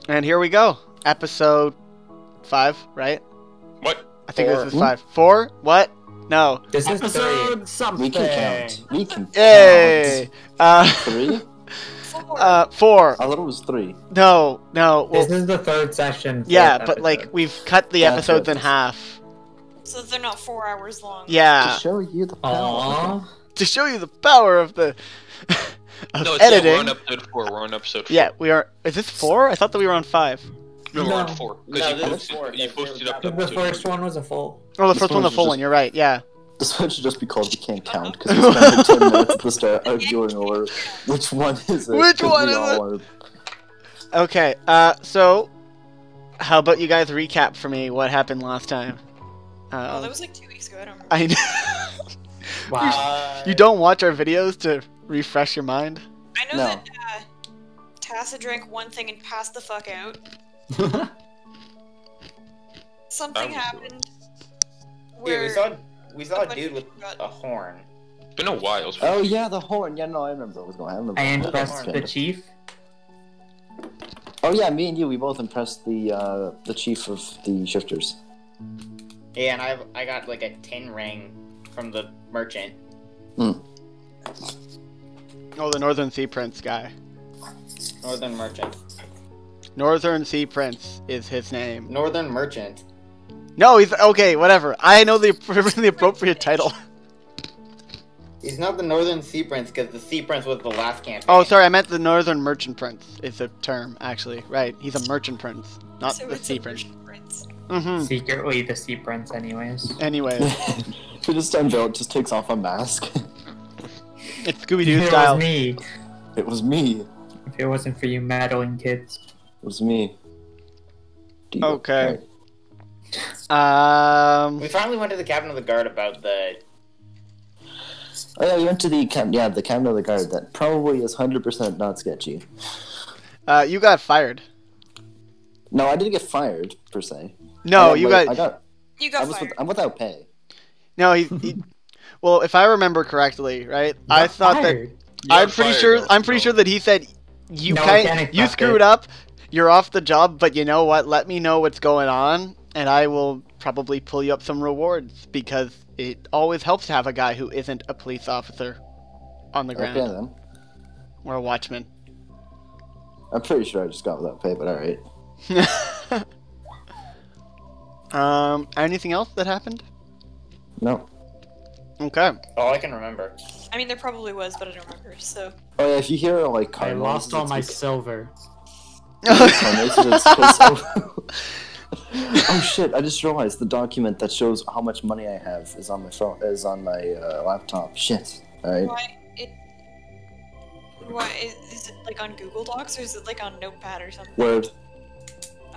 And here we go. Episode 5, right? What? I think this is 5. 4? What? No. This is Episode 3. something. We can count. We can Yay! count. 3? 4. I thought it was 3. No. Well, This is the 3rd session. yeah, 4th but episode. like we've cut the episodes in half. So they're not 4 hours long. Yeah. To show you the power. Aww. To show you the power of the of No, it's editing. we're on episode 4. We're on episode 4. Yeah, we are. Is this 4? I thought that we were on 5. No, we're on 4. No, Because this you is 4, you because posted there up was to The episode first one was a full. Oh, the This first one, the one's full just- one. You're right. Yeah. This one should just be called We Can't Count, because we spent like 10 minutes at the start arguing over which one is it. Which 'cause one we is all it? Okay. So, how about you guys recap for me what happened last time? Oh, that was like 2 weeks ago. I don't remember. I know. Wow. You don't watch our videos to refresh your mind? I know No. that Tassa drank one thing and passed the fuck out. Something was happened. Dude, Where we saw a a bunch dude of with people got- a horn. It's been a while. So Oh yeah, the horn. Yeah, no, I remember what was going on. I remember what was impressed going on. the chief. Oh yeah, me and you, we both impressed the chief of the shifters. Yeah, and I got like a tin ring from the merchant. Oh, the Northern Sea Prince guy. Northern merchant. Northern Sea Prince is his name. Northern merchant. No, he's okay. Whatever. I know the the appropriate title. He's not the Northern Sea Prince because the Sea Prince was the last campaign. Oh, sorry. I meant the Northern Merchant Prince. Is the term actually right? He's a merchant prince, not so the it's Sea a Prince. prince. Mm-hmm. Secretly the sea prince, anyways. Anyway, For this time, Bill just takes off a mask. it's Scooby Doo It style. was me. It was me. If it wasn't for you meddling kids. It was me. Okay. We finally went to the captain of the guard about the. Oh yeah, we went to the captain of the guard. That probably is 100% not sketchy. You got fired. No, I didn't get fired per se. No, I got. You got fired. I'm without pay. No, he well, if I remember correctly, right? I Got thought fired. that You I'm got pretty fired, sure. though, I'm pretty so- sure that he said you No, can't. Organic You got screwed it. up. You're off the job, but you know what? Let me know what's going on, and I will probably pull you up some rewards because it always helps to have a guy who isn't a police officer on the ground Okay then. or a watchman. I'm pretty sure I just got without pay, but alright. Anything else that happened? No. Okay. All I can remember. I mean, there probably was, but I don't remember. So Oh yeah, if you hear like car I noises, lost all it's my because- silver. car noises, it's 'cause- oh shit! I just realized the document that shows how much money I have is on my phone. Is on my laptop. Shit. All right. why is it like on Google Docs or is it like on Notepad or something? Word.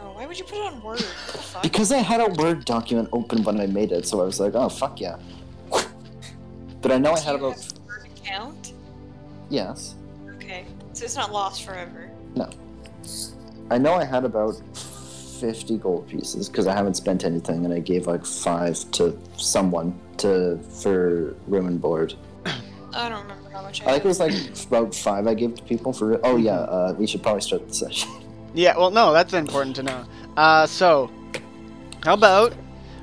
Oh, why would you put it on Word? What the fuck? Because I had a Word document open when I made it, so I was like, oh fuck yeah. But I know I Do had you about have a Word account? yes. Okay, so it's not lost forever. No. I know I had about 50 gold pieces because I haven't spent anything, and I gave like 5 to someone for room and board. I don't remember how much I think it was like about 5 I gave to people for. Oh yeah, we should probably start the session. Yeah, well, no, that's important to know. So, how about,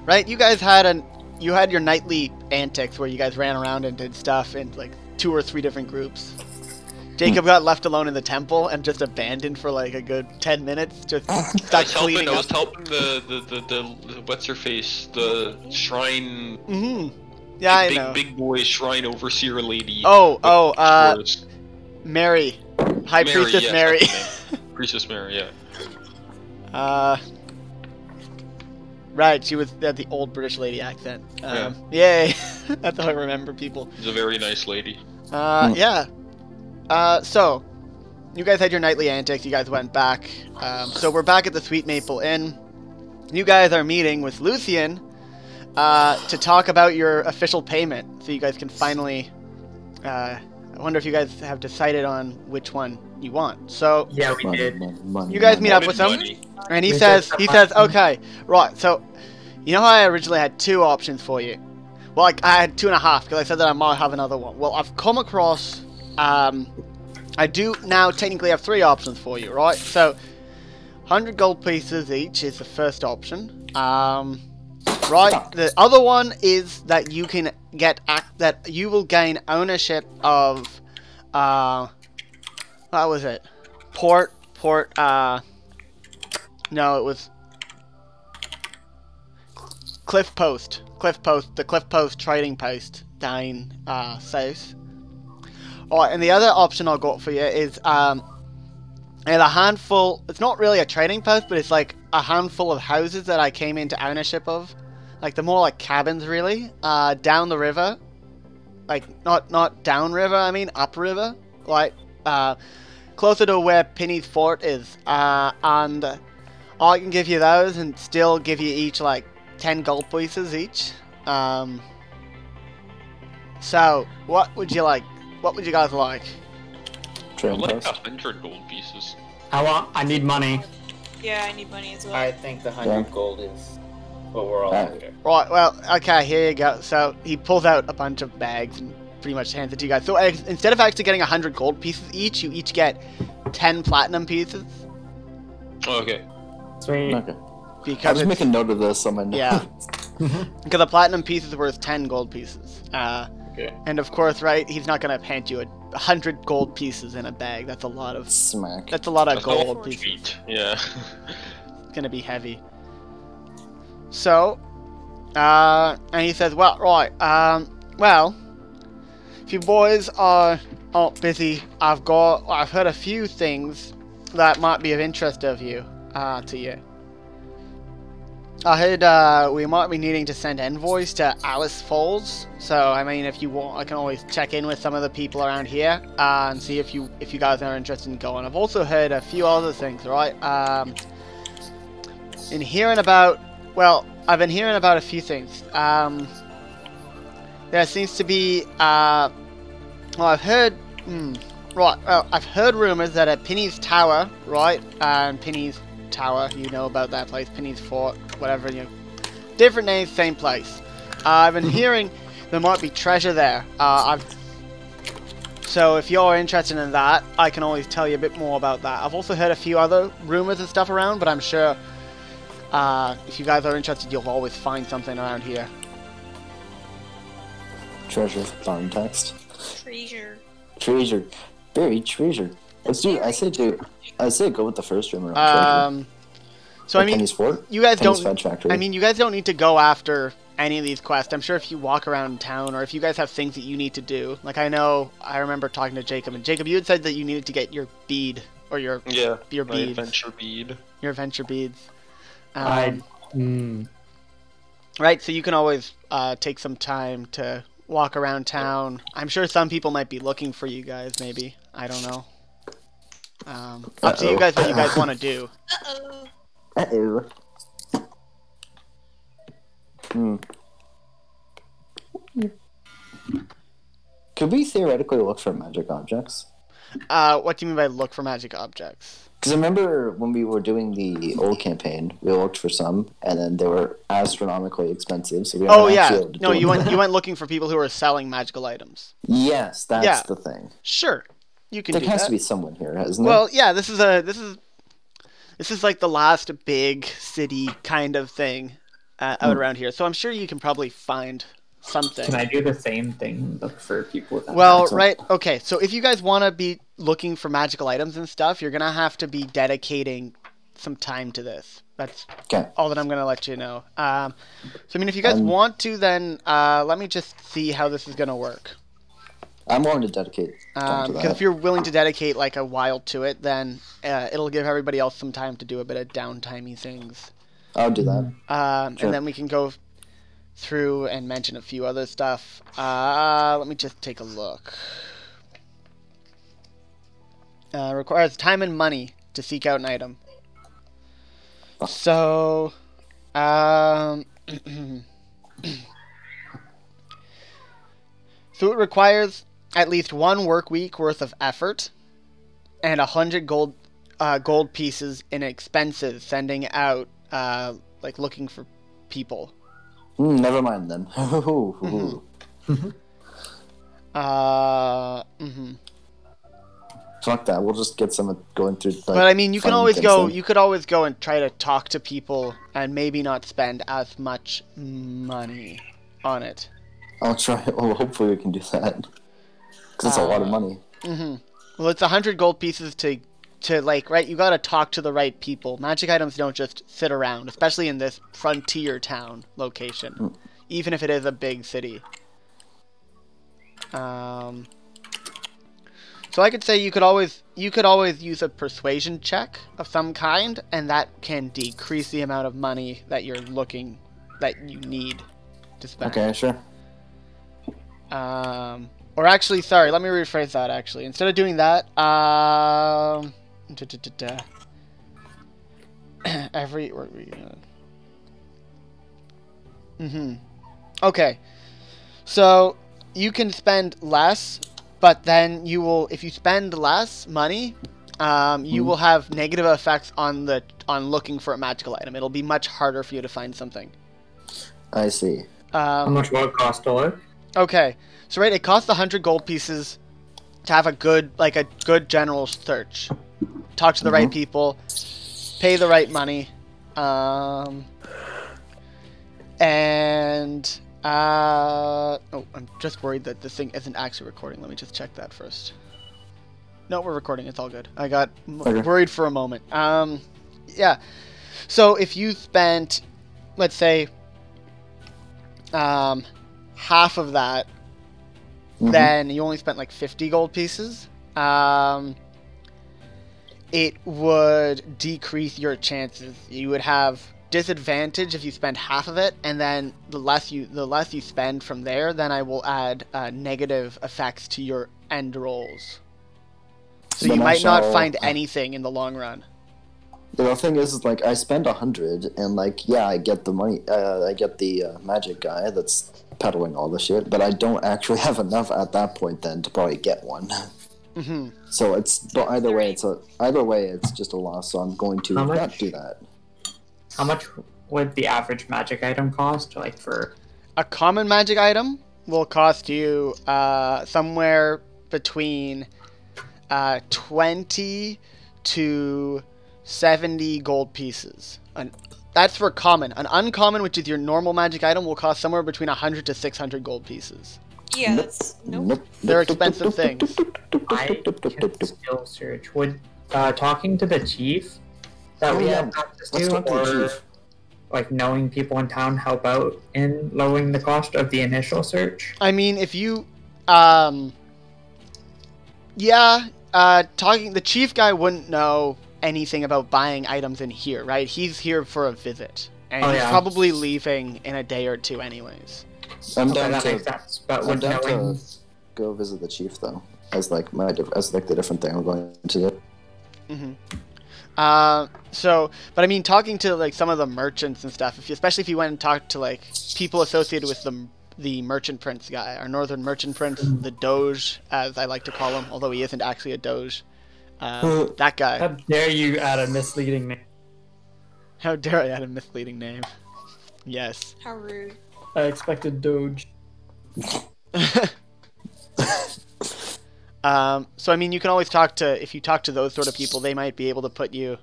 right? You guys had you had your nightly antics where you guys ran around and did stuff in like 2 or 3 different groups. Jacob got left alone in the temple and just abandoned for like a good 10 minutes, just stuck cleaning I up. was helping the what's her face, the shrine. Mm-hmm. Yeah, I know. Big boy shrine overseer lady. Mary, High Priestess yes, Mary. that's the name. Priestess Mary, yeah. Right, she was had the old British lady accent. Yeah. Yay, that's how I remember people. She's a very nice lady. Yeah. So, you guys had your nightly antics. You guys went back. So we're back at the Sweet Maple Inn. You guys are meeting with Lucian to talk about your official payment. So you guys can finally. I wonder if you guys have decided on which one you want. So Yeah, we did. you guys meet up with him, Money. and he We says, did. okay, right. So, you know how I originally had 2 options for you? Well, like, I had 2.5 because I said that I might have another one. Well, I've come across. I do now technically have 3 options for you, right? So, 100 gold pieces each is the first option. Right. The other one is that you can get that you will gain ownership of. What was it? No, it was Cliff Post. The Cliff Post trading post down south. Alright, and the other option I'll go for you is and a handful. It's not really a trading post, but it's like a handful of houses that I came into ownership of. Like they're more like cabins, really. Down the river, like not downriver. I mean upriver, like closer to where Penny's fort is. And I can give you those and still give you each like 10 gold pieces each. So what would you like? What would you guys like? I'd like 100 gold pieces. I need money. Yeah, I need money as well. I think the 100 gold is what we're all after. Right, well, okay, here you go. So he pulls out a bunch of bags and pretty much hands it to you guys. So instead of actually getting 100 gold pieces each, you each get 10 platinum pieces. Oh, okay. Sweet. Okay. Because I was making note of this on my notes. Yeah. Because a platinum piece is worth 10 gold pieces. Okay. And of course, right, he's not going to hand you 100 gold pieces in a bag. That's a lot of... Smack. That's a lot of That's gold all pieces. sweet. Yeah. It's going to be heavy. So, and he says, well, right, well, if you boys are busy, I've heard a few things that might be of interest to you. I heard we might be needing to send envoys to Alice Falls. So I mean, if you want, I can always check in with some of the people around here and see if you guys are interested in going. I've also heard a few other things, right? I've been hearing about a few things. There seems to be I've heard I've heard rumors that at Penny's Tower, right? And Penny's Tower, you know about that place, Penny's Fort, whatever, different names, same place. I've been hearing there might be treasure there. So if you're interested in that, I can always tell you a bit more about that. I've also heard a few other rumors and stuff around, but I'm sure if you guys are interested, you'll always find something around here. Treasure. Darn text. Treasure. Treasure. Buried treasure. Let's do it. I say go with the first rumor on treasure. So I mean, Penny's Fort? you guys Penny's don't. Fed Factory. I mean, you guys don't need to go after any of these quests. I'm sure if you walk around town, or if you guys have things that you need to do, like I remember talking to Jacob, and Jacob, you had said that you needed to get your bead or your my beads, adventure bead. your adventure beads. Right, so you can always take some time to walk around town. I'm sure some people might be looking for you guys. Maybe, I don't know. Up to you guys what you guys want to do. Uh-oh. Could we theoretically look for magic objects? What do you mean by look for magic objects? Because I remember when we were doing the old campaign, we looked for some, and then they were astronomically expensive. So we weren't actually able to no, do you them. went looking for people who are selling magical items. Yes, that's Yeah. the thing. Sure, you can There do has that. to be someone here, hasn't there? Well, yeah, this is like the last big city kind of thing out around here. So I'm sure you can probably find something. Can I do the same thing? Look for people with that. Well, Excellent. right, okay, so if you guys want to be looking for magical items and stuff, you're going to have to be dedicating some time to this. That's Okay. all that I'm going to let you know. So, I mean, if you guys want to, then let me just see how this is going to work. I'm willing to dedicate time to Because that. if you're willing to dedicate, like, a while to it, then it'll give everybody else some time to do a bit of downtimey things. I'll do that. Sure. And then we can go through and mention a few other stuff. Let me just take a look. Requires time and money to seek out an item. So, so it requires at least 1 work week worth of effort and 100 gold pieces in expenses sending out, like looking for people. Never mind then. Fuck that. We'll just get some going through. Like, But I mean, you can fun always things go. then. You could always go and try to talk to people, and maybe not spend as much money on it. I'll try. Well, hopefully we can do that. Because it's a lot of money. Mm-hmm. Well, it's 100 gold pieces to like, right? You gotta talk to the right people. Magic items don't just sit around, especially in this frontier town location, even if it is a big city. So I could say you could always use a persuasion check of some kind, and that can decrease the amount of money that you need to spend. Okay, sure. Or actually, sorry, let me rephrase that. Actually, instead of doing that, Okay, so you can spend less, but then if you spend less money, you will have negative effects on looking for a magical item. It'll be much harder for you to find something. I see. How much will it cost to look? Okay, so right, it costs 100 gold pieces to have a good general search. Talk to the right people, pay the right money, and I'm just worried that this thing isn't actually recording. Let me just check that first. No, we're recording. It's all good. I got worried for a moment. Yeah. So if you spent, let's say, half of that, then you only spent like 50 gold pieces. It would decrease your chances. You would have disadvantage if you spend half of it, and then the less you spend from there, then I will add negative effects to your end rolls. So you might not find anything in the long run. The thing is like I spend 100, and like I get the money. I get the magic guy that's peddling all the shit, but I don't actually have enough at that point then to probably get one. So either way it's just a loss. So I'm going to not do that. How much would the average magic item cost? Like for a common magic item will cost you somewhere between 20 to 70 gold pieces. That's for common. An uncommon, which is your normal magic item, will cost somewhere between 100 to 600 gold pieces. Yeah, that's nope. They're expensive things. I can skill search. Would talking to the chief that we have access to, or like knowing people in town help out in lowering the cost of the initial search? I mean, if you, talking, the chief guy wouldn't know anything about buying items in here, right? He's here for a visit, and he's probably leaving in a day or two anyways. I'm Okay, down that to makes sense. But I'm with down knowing, to go visit the chief though, as like the different thing I'm going to do. But I mean, talking to like some of the merchants and stuff, especially if you went and talked to like people associated with the merchant prince guy, our northern merchant prince, the Doge, as I like to call him, although he isn't actually a Doge. That guy. how dare you add a misleading name? How dare I add a misleading name? Yes. How rude. I expected Doge. So I mean, you can always if you talk to those sort of people, they might be able to put you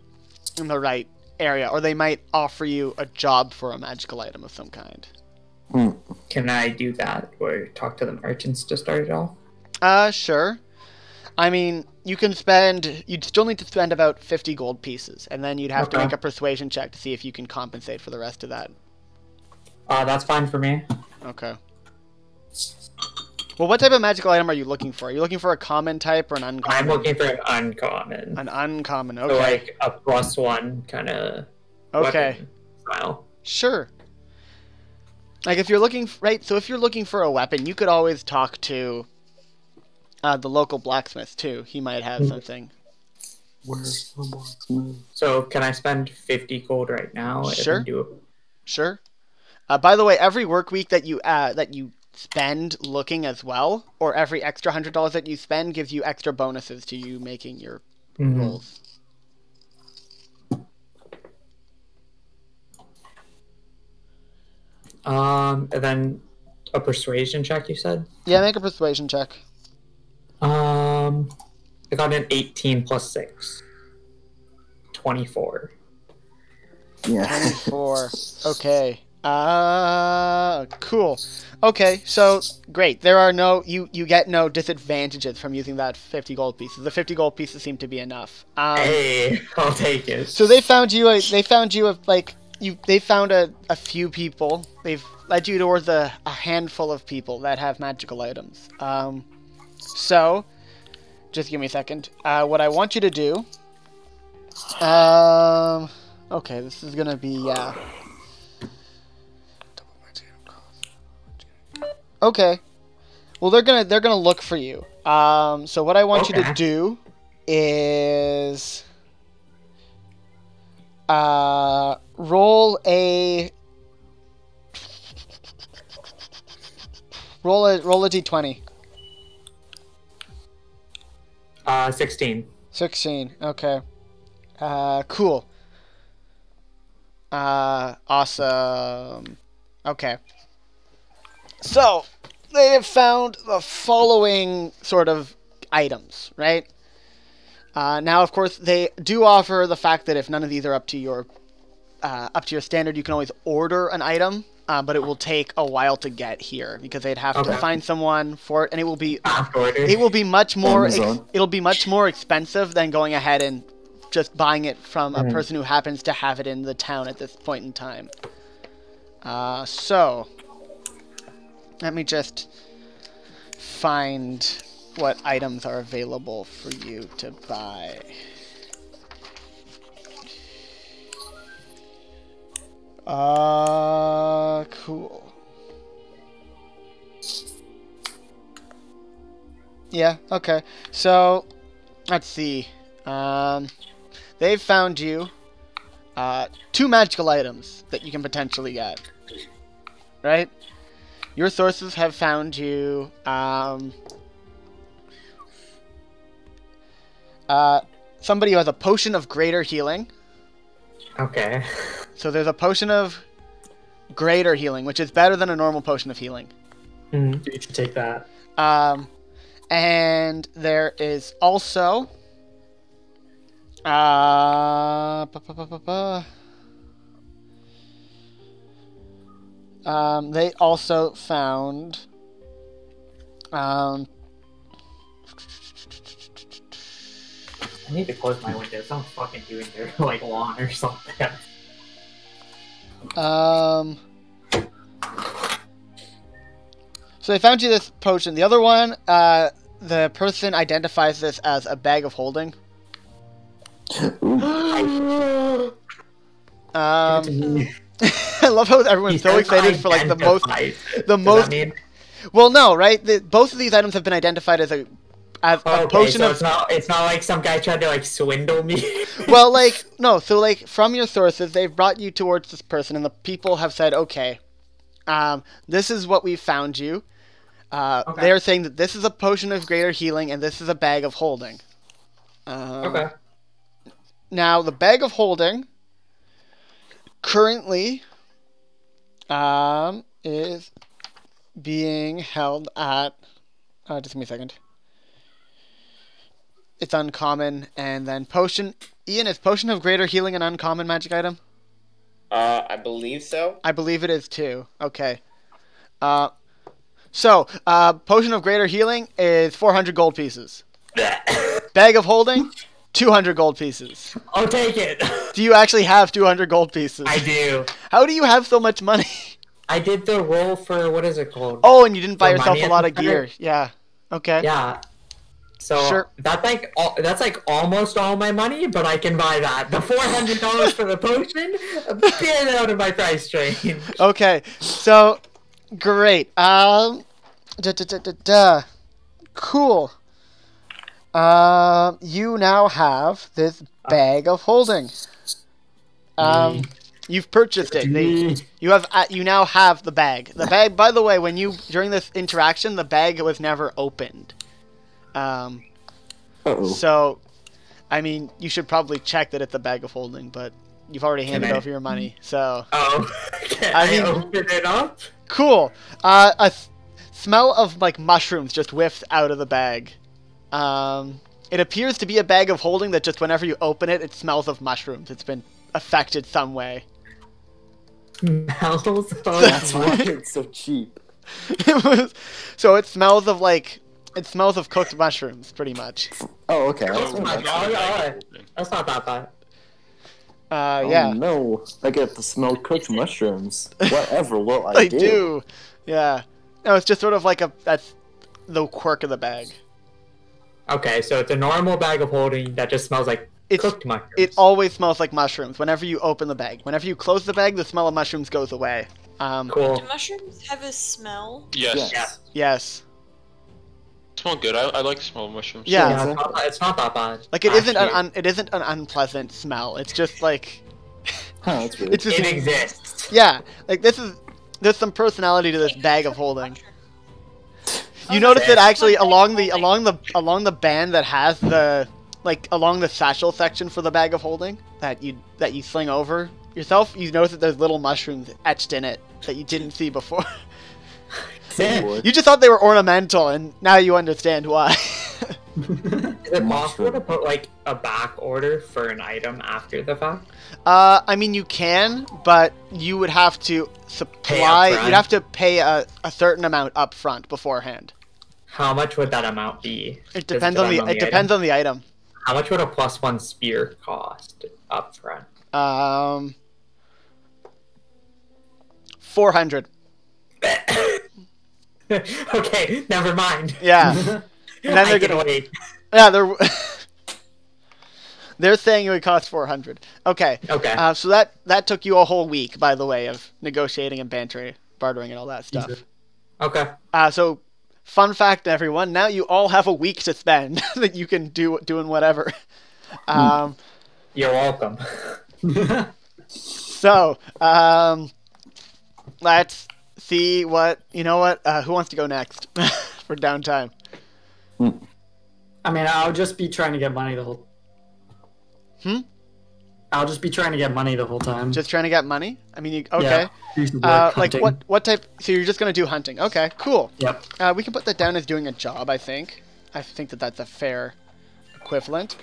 in the right area, or they might offer you a job for a magical item of some kind. Can I do that, or talk to the merchants to start it off? Sure. I mean, you'd still need to spend about 50 gold pieces, and then you'd have to make a persuasion check to see if you can compensate for the rest of that. That's fine for me. Okay. Well, what type of magical item are you looking for? Are you looking for a common type or an uncommon? I'm looking for an uncommon. An uncommon, okay. So like a +1 kind of style. Sure. Like if you're looking, so if you're looking for a weapon, you could always talk to the local blacksmith too. He might have something. Where's the blacksmith? So can I spend 50 gold right now? Sure. If I do it? Sure. By the way, every work week that you spend looking as well, or every extra $100 that you spend gives you extra bonuses to you making your rolls. And then a persuasion check, you said? Yeah, make a persuasion check. If got an 18 plus 6. 24. Yeah. 24. Okay. Cool. Okay, so great. There are no you get no disadvantages from using that 50 gold pieces. The 50 gold pieces seem to be enough. Hey, I'll take it. So they found you. They found you like you. They found a few people. They've led you towards a handful of people that have magical items. So just give me a second. What I want you to do. Okay, this is gonna be Okay. Well, they're gonna look for you. So what I want you to do is roll a d20. 16. 16. Okay. Cool. Awesome. Okay. So, they have found the following sort of items, right? Now, of course, they do offer the fact that if none of these are up to your standard, you can always order an item, but it will take a while to get here because they'd have to find someone for it, and it will be much more it'll be much more expensive than going ahead and just buying it from a person who happens to have it in the town at this point in time. So. Let me just find what items are available for you to buy. Cool. Yeah, okay. So, let's see. They've found you 2 magical items that you can potentially get. Right? Your sources have found you somebody who has a potion of greater healing. Okay. So there's a potion of greater healing, which is better than a normal potion of healing. You should take that. And there is also they also found I need to close my window. Someone's fucking doing their like lawn or something. So they found you this potion. The other one, the person identifies this as a bag of holding. I love how everyone's so excited for like the most. Well, no, right? Both of these items have been identified as a potion of. It's not like some guy tried to like swindle me. Well, like no. So like from your sources, they've brought you towards this person, and the people have said, "Okay, this is what we found you." They are saying that this is a potion of greater healing, and this is a bag of holding. Okay. Now the bag of holding currently is being held at just give me a second. It's uncommon, and then potion. Ian, is potion of greater healing an uncommon magic item? I believe so. I believe it is too. Okay. So potion of greater healing is 400 gold pieces. Bag of holding, 200 gold pieces. I'll take it. Do you actually have 200 gold pieces? I do. How do you have so much money? I did the roll for, what is it called? Oh, and you didn't buy For yourself money a lot at of the gear. time? Yeah. Okay. Yeah. So Sure. that's like almost all my money, but I can buy that. The $400 for the potion, a bit out of my price range. Okay. So, great. Cool. You now have this bag of holding. You've purchased it. You now have the bag. The bag, by the way, during this interaction, the bag was never opened. So, I mean, you should probably check that it's a bag of holding, but you've already handed over your money, so. Oh, can I open it up? Cool. A smell of like mushrooms just whiffs out of the bag. It appears to be a bag of holding that just whenever you open it, it smells of mushrooms. It's been affected some way. Smells of That's why it's so cheap. So it smells of cooked mushrooms, pretty much. Oh, okay. Oh That's my not God. Alright. That's not that bad. Yeah. Oh no, I get to smell cooked mushrooms. Whatever will I I do? do. Yeah. No, it's just sort of like that's the quirk of the bag. Okay, so it's a normal bag of holding that just smells like cooked mushrooms. It always smells like mushrooms whenever you open the bag. Whenever you close the bag, the smell of mushrooms goes away. Cool. Do mushrooms have a smell? Yes. Yeah. Yes. Smell good. I like the smell of mushrooms. Yeah. Yeah, it's not that bad. Like it isn't Actually, it isn't an unpleasant smell. It's just like Huh, that's weird. it's just it exists. yeah. Like there's some personality to this bag of holding. You Oh, notice okay. it actually along the band that has the along the satchel section for the bag of holding that you sling over yourself. You notice that there's little mushrooms etched in it that you didn't see before. What? You just thought they were ornamental, and now you understand why. Is it possible to put like a back order for an item after the fact? I mean, you can, but you would have to supply. upfront. You'd have to pay a certain amount up front beforehand. How much would that amount be? It Does depends on the item? on the item. How much would a +1 spear cost up front? 400. Okay, never mind. Yeah. And then I they're can gonna wait. Yeah, they're saying it would cost 400. Okay. Okay. So that took you a whole week, by the way, of negotiating and bartering and all that stuff. Okay. So fun fact, everyone, now you all have a week to spend that you can doing whatever. You're welcome. So, let's see what, who wants to go next for downtime? I mean, I'll just be trying to get money the whole. I'll just be trying to get money the whole time. Just trying to get money? I mean, okay. Do some work, Like hunting. what type? So you're just gonna do hunting? Okay, cool. Yep. We can put that down as doing a job. I think that that's a fair equivalent.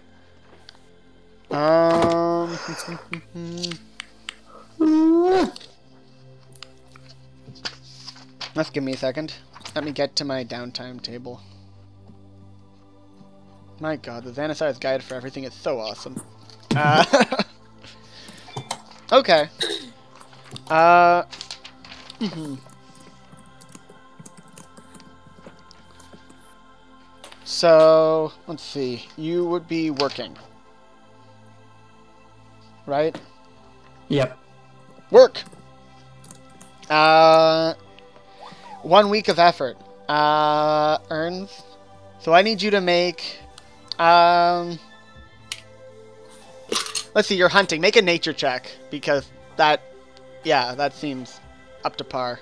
Let's give me a second. Let me get to my downtime table. My God, the Xanasar's guide for everything is so awesome. Okay. So, let's see. You would be working. Right? Yep. Work! 1 week of effort. Earns. So I need you to make... let's see, you're hunting. Make a nature check, because that seems up to par.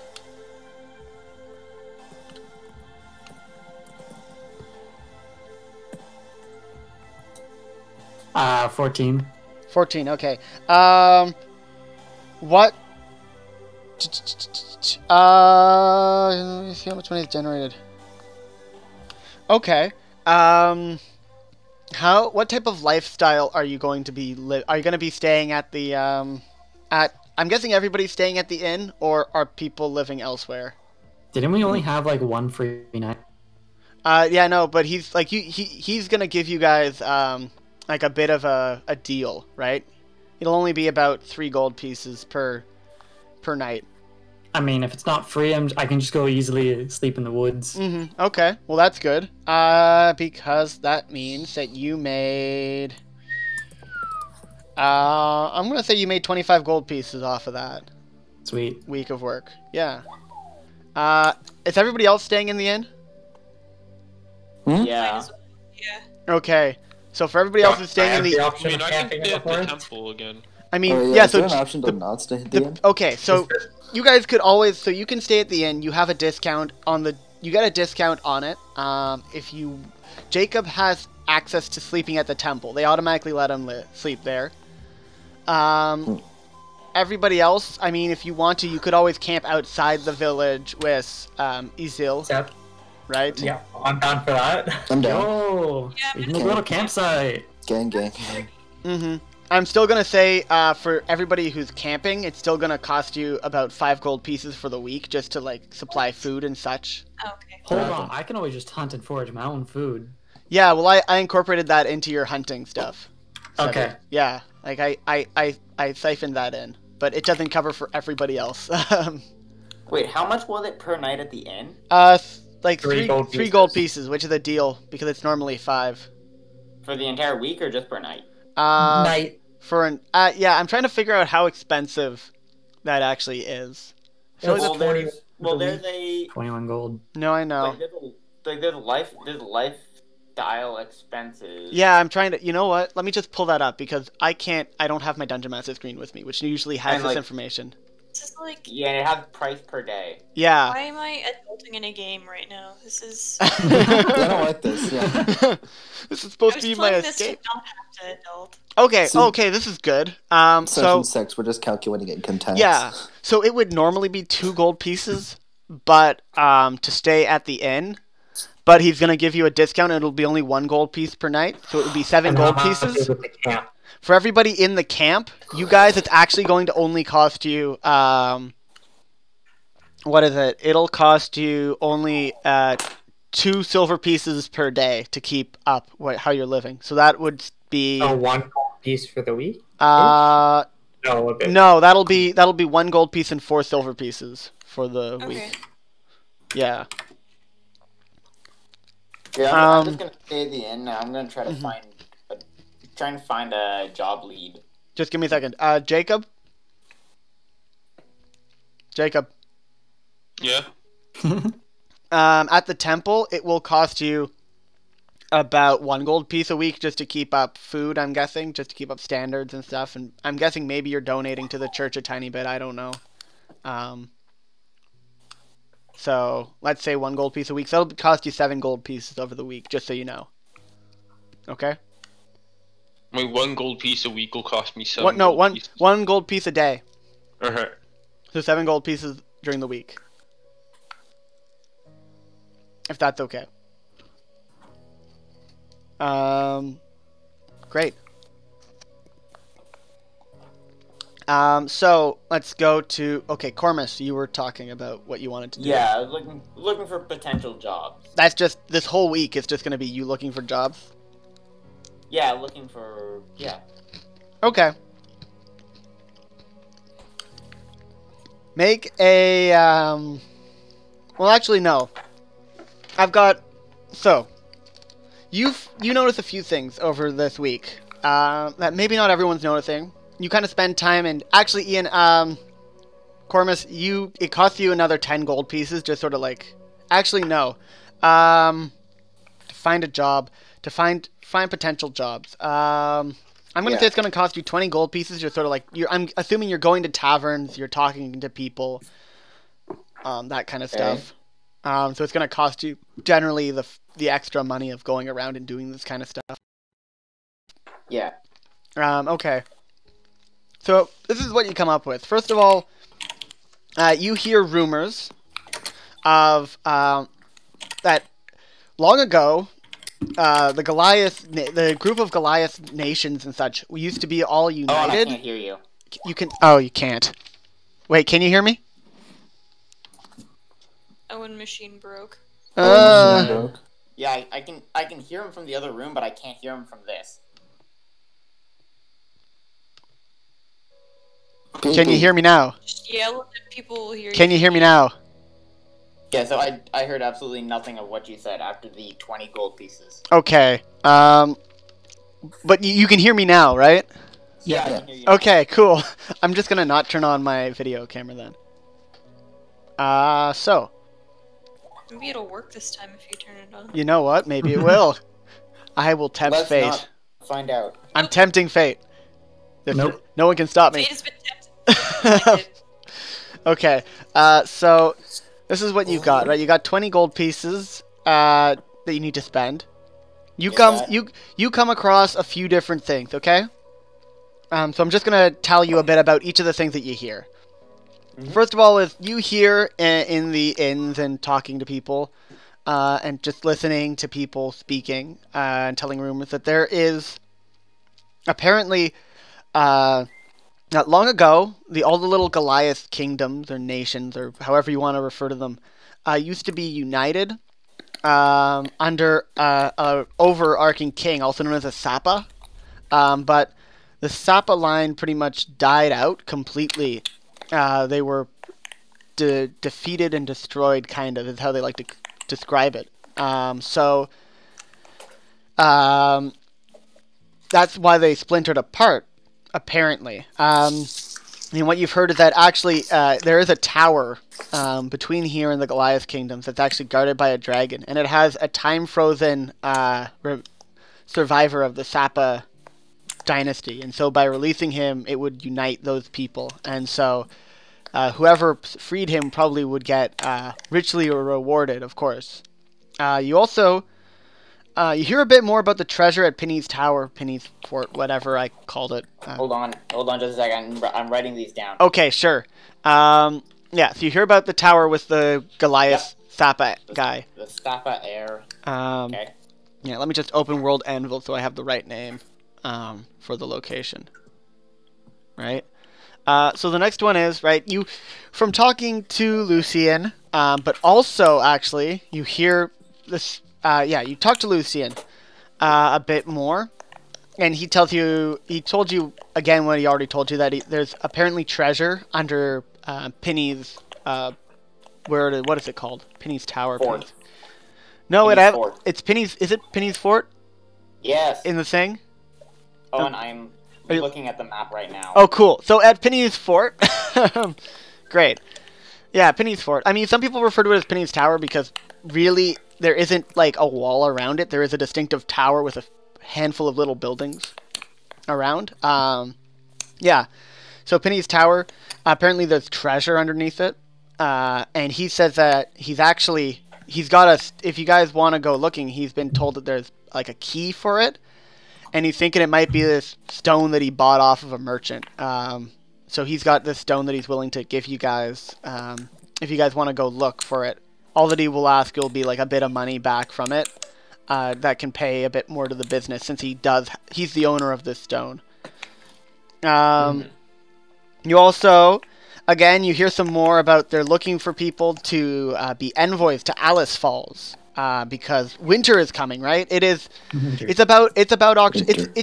Uh, 14. 14, okay. What? Let me see how much money is generated. Okay. What type of lifestyle are you going to be are you going to be staying at the I'm guessing everybody's staying at the inn, or are people living elsewhere? Didn't we only have like one free night? Yeah, no, but he's like he's going to give you guys like a bit of a deal, right? It'll only be about 3 gold pieces per night. I mean, if it's not free, I can just go easily sleep in the woods. Mm-hmm. Okay, well that's good. Because that means that you made. I'm gonna say you made 25 gold pieces off of that Sweet. week of work. Yeah. Is everybody else staying in the inn? Yeah. Yeah. Okay. So for everybody else who's staying in the, I mean, I can stay at the temple again. I mean, Oh, yeah. is there So an option to not stay at the end? okay, so you guys could always, so you can stay at the inn. You have a discount on the, you get a discount on it. If you, Jacob has access to sleeping at the temple. They automatically let him sleep there. Everybody else, I mean, if you want to, you could always camp outside the village with Isil. Except right? Yeah, I'm down for that. I'm down. Yo, Yeah, we can make a little campsite. Gang, gang. Mm-hmm. I'm still gonna say for everybody who's camping, it's still gonna cost you about 5 gold pieces for the week just to like supply food and such. Okay. Hold on, I can always just hunt and forage my own food. Yeah, well, I incorporated that into your hunting stuff. So, Okay. yeah, like I siphoned that in, but it doesn't cover for everybody else. Wait, how much was it per night at the inn? Like Three gold three pieces. gold pieces, which is a deal because it's normally 5. For the entire week or just per night? Night. For an yeah, I'm trying to figure out how expensive that actually is. I feel like It's the- Well, 20 there's a 21 gold. no, I know. there's lifestyle expenses. Yeah, I'm trying to. You know what? Let me just pull that up because I don't have my Dungeon Master screen with me, which usually has And, this like- information. This is like, Yeah, and it has price per day. Yeah. why am I adulting in a game right now? This is. I don't like this. Yeah. This is I supposed was to be my playing this to escape. not have to adult. Okay, So- okay, this is good. Session So 6, we're just calculating in content. yeah, so it would normally be 2 gold pieces, but to stay at the inn. But he's gonna give you a discount, and it'll be only 1 gold piece per night, so it would be 7 And gold how much pieces. is with the camp? For everybody in the camp, you guys, it's actually going to only cost you, what is it? It'll cost you only 2 silver pieces per day to keep up how you're living. So that would be So 1 gold piece for the week? no, No, a bit. that'll be 1 gold piece and 4 silver pieces for the Okay. week. Yeah. Yeah, I'm Um, just gonna stay at the inn now. I'm gonna try to find a job lead. Just give me a second. Jacob. Yeah. At the temple, it will cost you about 1 gold piece a week just to keep up food, I'm guessing, just to keep up standards and stuff. And I'm guessing maybe you're donating to the church a tiny bit. I don't know. So let's say 1 gold piece a week. So it'll cost you 7 gold pieces over the week, just so you know. Okay. My 1 gold piece a week will cost me 7 What? No, gold one pieces. 1 gold piece a day. Uh-huh. So 7 gold pieces during the week. If that's okay. Great. So let's go to Cormus. You were talking about what you wanted to do. Yeah, I was looking for potential jobs. That's just this whole week. It's just going to be you looking for jobs. Yeah. Okay. Make a well, actually no. I've got you notice a few things over this week that maybe not everyone's noticing. You kind of spend time, and actually, Ian, Cormus, it costs you another 10 gold pieces, just sort of like, actually no, to find a job, to find potential jobs. I'm gonna say it's gonna cost you 20 gold pieces, just sort of like I'm assuming you're going to taverns, you're talking to people, that kind of stuff. So it's gonna cost you generally the extra money of going around and doing this kind of stuff. Yeah. Okay. So this is what you come up with. First of all, you hear rumors of that long ago, the group of Goliath nations and such used to be all Oh, and I united. can't hear you. You can. Oh, you can't. Wait, can you hear me? Owen machine broke. Yeah, I can hear him from the other room, but I can't hear him from this. Can you hear me now? Just yell and people will hear you. Can you hear me now? Yeah, so I heard absolutely nothing of what you said after the 20 gold pieces. Okay. But you can hear me now, right? Yeah, I can hear you. Okay, cool. I'm just gonna not turn on my video camera then. So Maybe it'll work this time if you turn it on. you know what? Maybe it will. I will tempt Let's fate. not find out. I'm tempting fate. Nope. No one can stop me. Fate has been tempted. Okay. So this is what you got, right? You got 20 gold pieces that you need to spend. You come across a few different things, okay? So I'm just gonna tell you a bit about each of the things that you hear. First of all, is you hear in the inns and talking to people, and just listening to people speaking and telling rumors that there is apparently not long ago all the little Goliath kingdoms or nations or however you want to refer to them used to be united under a overarching king, also known as a Sapa. But the Sapa line pretty much died out completely. They were defeated and destroyed, kind of, is how they like to describe it. That's why they splintered apart, apparently. And what you've heard is that actually there is a tower between here and the Goliath kingdoms that's actually guarded by a dragon, and it has a time-frozen survivor of the Sapa dynasty, and so by releasing him, it would unite those people, and so whoever freed him probably would get richly rewarded, of course. You also you hear a bit more about the treasure at Penny's Tower, Penny's Fort, whatever I called it. Hold on just a second. I'm writing these down. Okay, sure. Yeah, so you hear about the tower with the Goliath Sapa guy. The Sapa heir. Okay. Yeah, let me just open World Anvil so I have the right name for the location. Right? So the next one is, right, you, from talking to Lucien, but also, actually, you hear this, you talk to Lucien a bit more, and he told you again what he already told you, that there's apparently treasure under Penny's, what is it called? Penny's Tower. Fort. No, Penny's it's Penny's, is it Penny's Fort? Yes. In the thing? Oh, and I'm looking at the map right now. Oh, cool. So at Penny's Fort, great. Yeah, Penny's Fort. I mean, some people refer to it as Penny's Tower because really there isn't like a wall around it. There is a distinctive tower with a handful of little buildings around. Yeah. So Penny's Tower, apparently there's treasure underneath it. And he says that he's got a, if you guys want to go looking, he's been told that there's like a key for it. And he's thinking it might be this stone that he bought off of a merchant. So he's got this stone that he's willing to give you guys if you guys want to go look for it. All that he will ask will be like a bit of money back from it that can pay a bit more to the business, since he's the owner of this stone. You also, again, you hear some more about they're looking for people to be envoys to Alice Falls. Because winter is coming, right? It's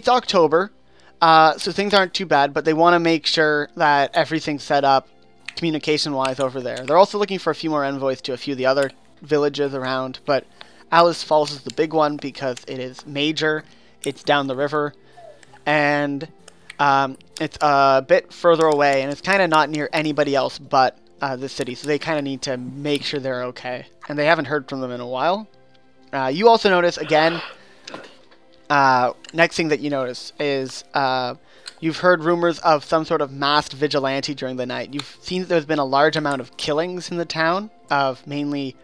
October, so things aren't too bad, but they want to make sure that everything's set up communication-wise over there. They're also looking for a few more envoys to a few of the other villages around, but Alice Falls is the big one because it is major, it's down the river, and it's a bit further away, and it's kind of not near anybody else but the city, so they kind of need to make sure they're okay, and they haven't heard from them in a while. You also notice, again, next thing that you notice is you've heard rumors of some sort of masked vigilante during the night. You've seen that there's been a large amount of killings in the town of mainly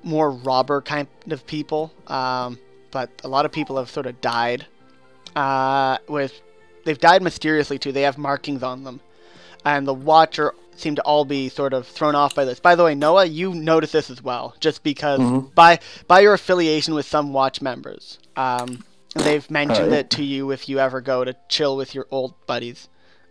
more robber kind of people, but a lot of people have sort of died. They've died mysteriously too. They have markings on them, and the Watcher seem to all be sort of thrown off by this. By the way, Noah, you notice this as well, just because by your affiliation with some Watch members. They've mentioned it to you if you ever go to chill with your old buddies.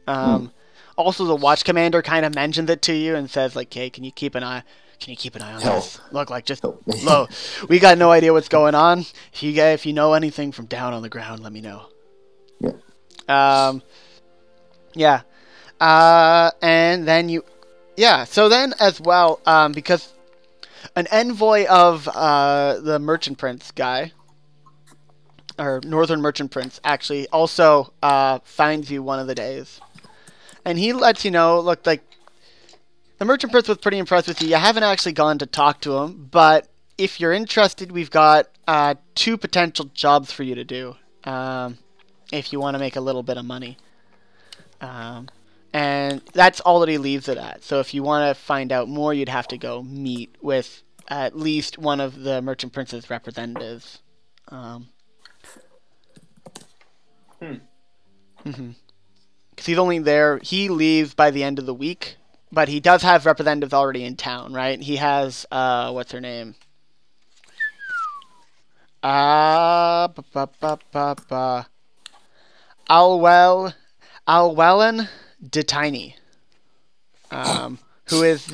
Also, the Watch Commander kind of mentioned it to you and says, like, hey, can you keep an eye on this? Look, like, just low. We got no idea what's going on. If you know anything from down on the ground, let me know. Yeah. And then so then as well, because an envoy of the Merchant Prince guy, or Northern Merchant Prince, actually also finds you one of the days. And he lets you know, look, like, the Merchant Prince was pretty impressed with you. You haven't actually gone to talk to him, but if you're interested, we've got 2 potential jobs for you to do, if you want to make a little bit of money. And that's all that he leaves it at. So if you want to find out more, you'd have to go meet with at least one of the Merchant Prince's representatives. Because he's only there, he leaves by the end of the week, but he does have representatives already in town, right? He has, what's her name? Ba, ba, ba, ba, ba. Alwellen de Tiny. Who is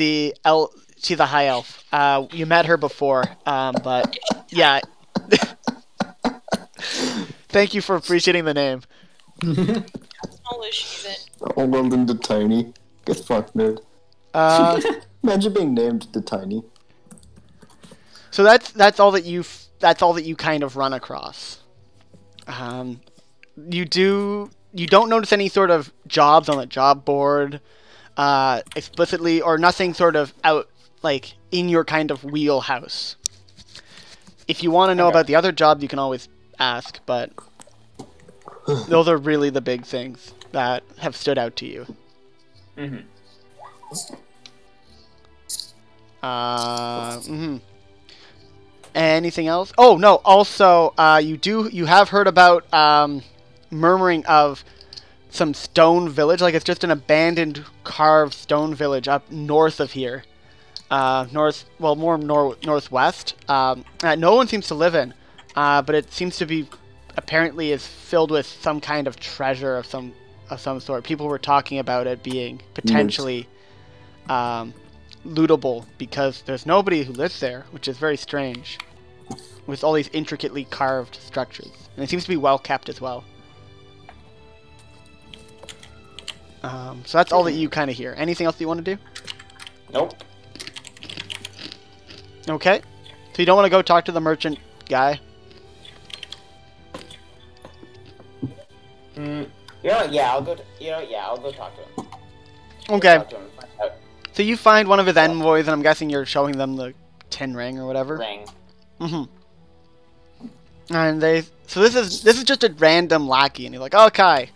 she's a high elf. You met her before, but yeah. Thank you for appreciating the name. Small is she that? Oh, well, then the tiny. Get fucked, nerd. Imagine being named the tiny. So that's all that you kind of run across. You don't notice any sort of jobs on the job board, explicitly, or nothing sort of out like in your kind of wheelhouse. If you want to know about the other jobs, you can always ask, but those are really the big things that have stood out to you. Anything else? Oh no. Also, you have heard about murmuring of some stone village, like it's just an abandoned carved stone village up north of here, northwest. That no one seems to live in, but it seems to be apparently is filled with some kind of treasure of some sort. People were talking about it being potentially lootable because there's nobody who lives there, which is very strange, with all these intricately carved structures, and it seems to be well kept as well. So that's all that you kind of hear. Anything else that you want to do? Nope. Okay. So you don't want to go talk to the merchant guy? I'll go. I'll go talk to him. Okay. Talk to him and find out. So you find one of his envoys, and I'm guessing you're showing them the tin ring or whatever. Ring. And so this is just a random lackey, and you're like, okay.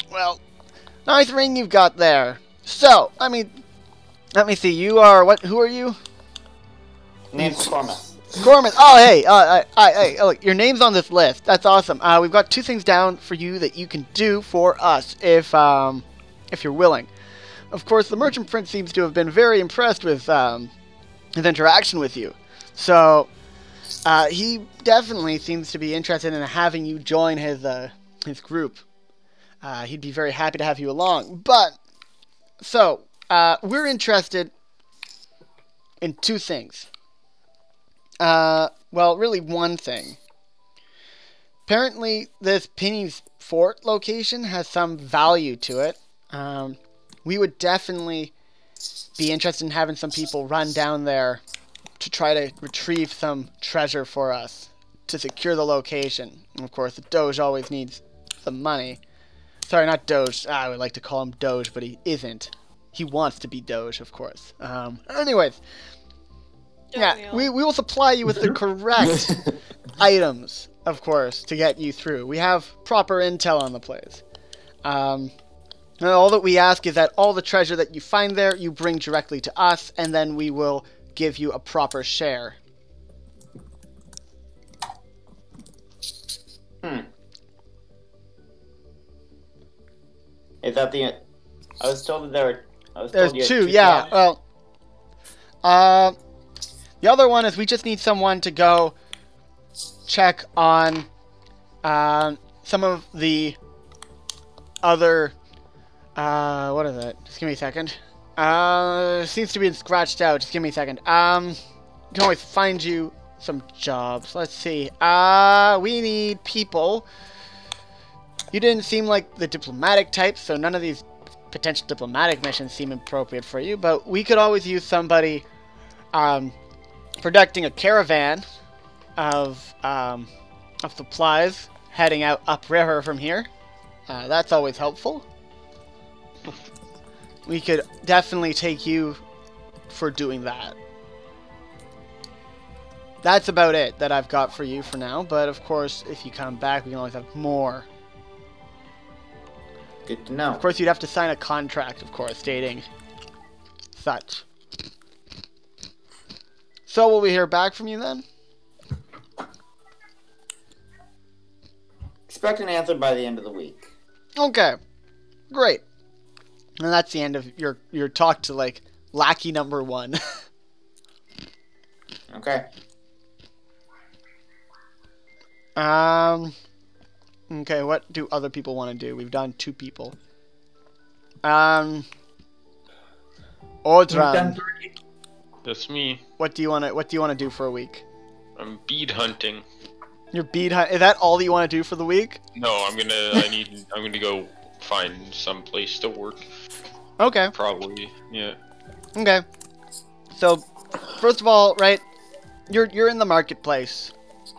Well, nice ring you've got there. So, let me see. You are what? Who are you? Name's Cormac. Cormac. Oh, hey, look, your name's on this list. That's awesome. We've got 2 things down for you that you can do for us if you're willing. Of course, the merchant prince seems to have been very impressed with his interaction with you. So, he definitely seems to be interested in having you join his group. He'd be very happy to have you along. But, so, we're interested in 2 things. Well, really one thing. Apparently, this Penny's Fort location has some value to it. We would definitely be interested in having some people run down there to try to retrieve some treasure for us to secure the location. And of course, the Doge always needs some money. Sorry, not Doge. I would like to call him Doge, but he isn't. He wants to be Doge, of course. Anyways, yeah, we will supply you with the correct items, of course, to get you through. We have proper intel on the place. And all that we ask is that all the treasure that you find there, you bring directly to us, and then we will give you a proper share. Is that the? I was told that there were. There's 2, yeah. Well, the other one is we just need someone to go check on some of the other. What is it? Just give me a second. Seems to be scratched out. Just give me a second. Can always find you some jobs. Let's see. We need people. You didn't seem like the diplomatic type, so none of these potential diplomatic missions seem appropriate for you, but we could always use somebody conducting a caravan of supplies heading out upriver from here. That's always helpful. We could definitely take you for doing that. That's about it that I've got for you for now, but of course, if you come back, we can always have more. Good to know. Of course, you'd have to sign a contract, of course, stating such. So, will we hear back from you then? Expect an answer by the end of the week. Okay. Great. And that's the end of your talk to, like, lackey number 1. Okay. Okay, what do other people want to do? We've done 2 people. We've Audran, done 3. That's me. what do you wanna do for a week? I'm bead hunting. Your bead hunt, is that all that you want to do for the week? No, I'm gonna go find some place to work. Okay. Probably, yeah. Okay. So, first of all, right, you're in the marketplace.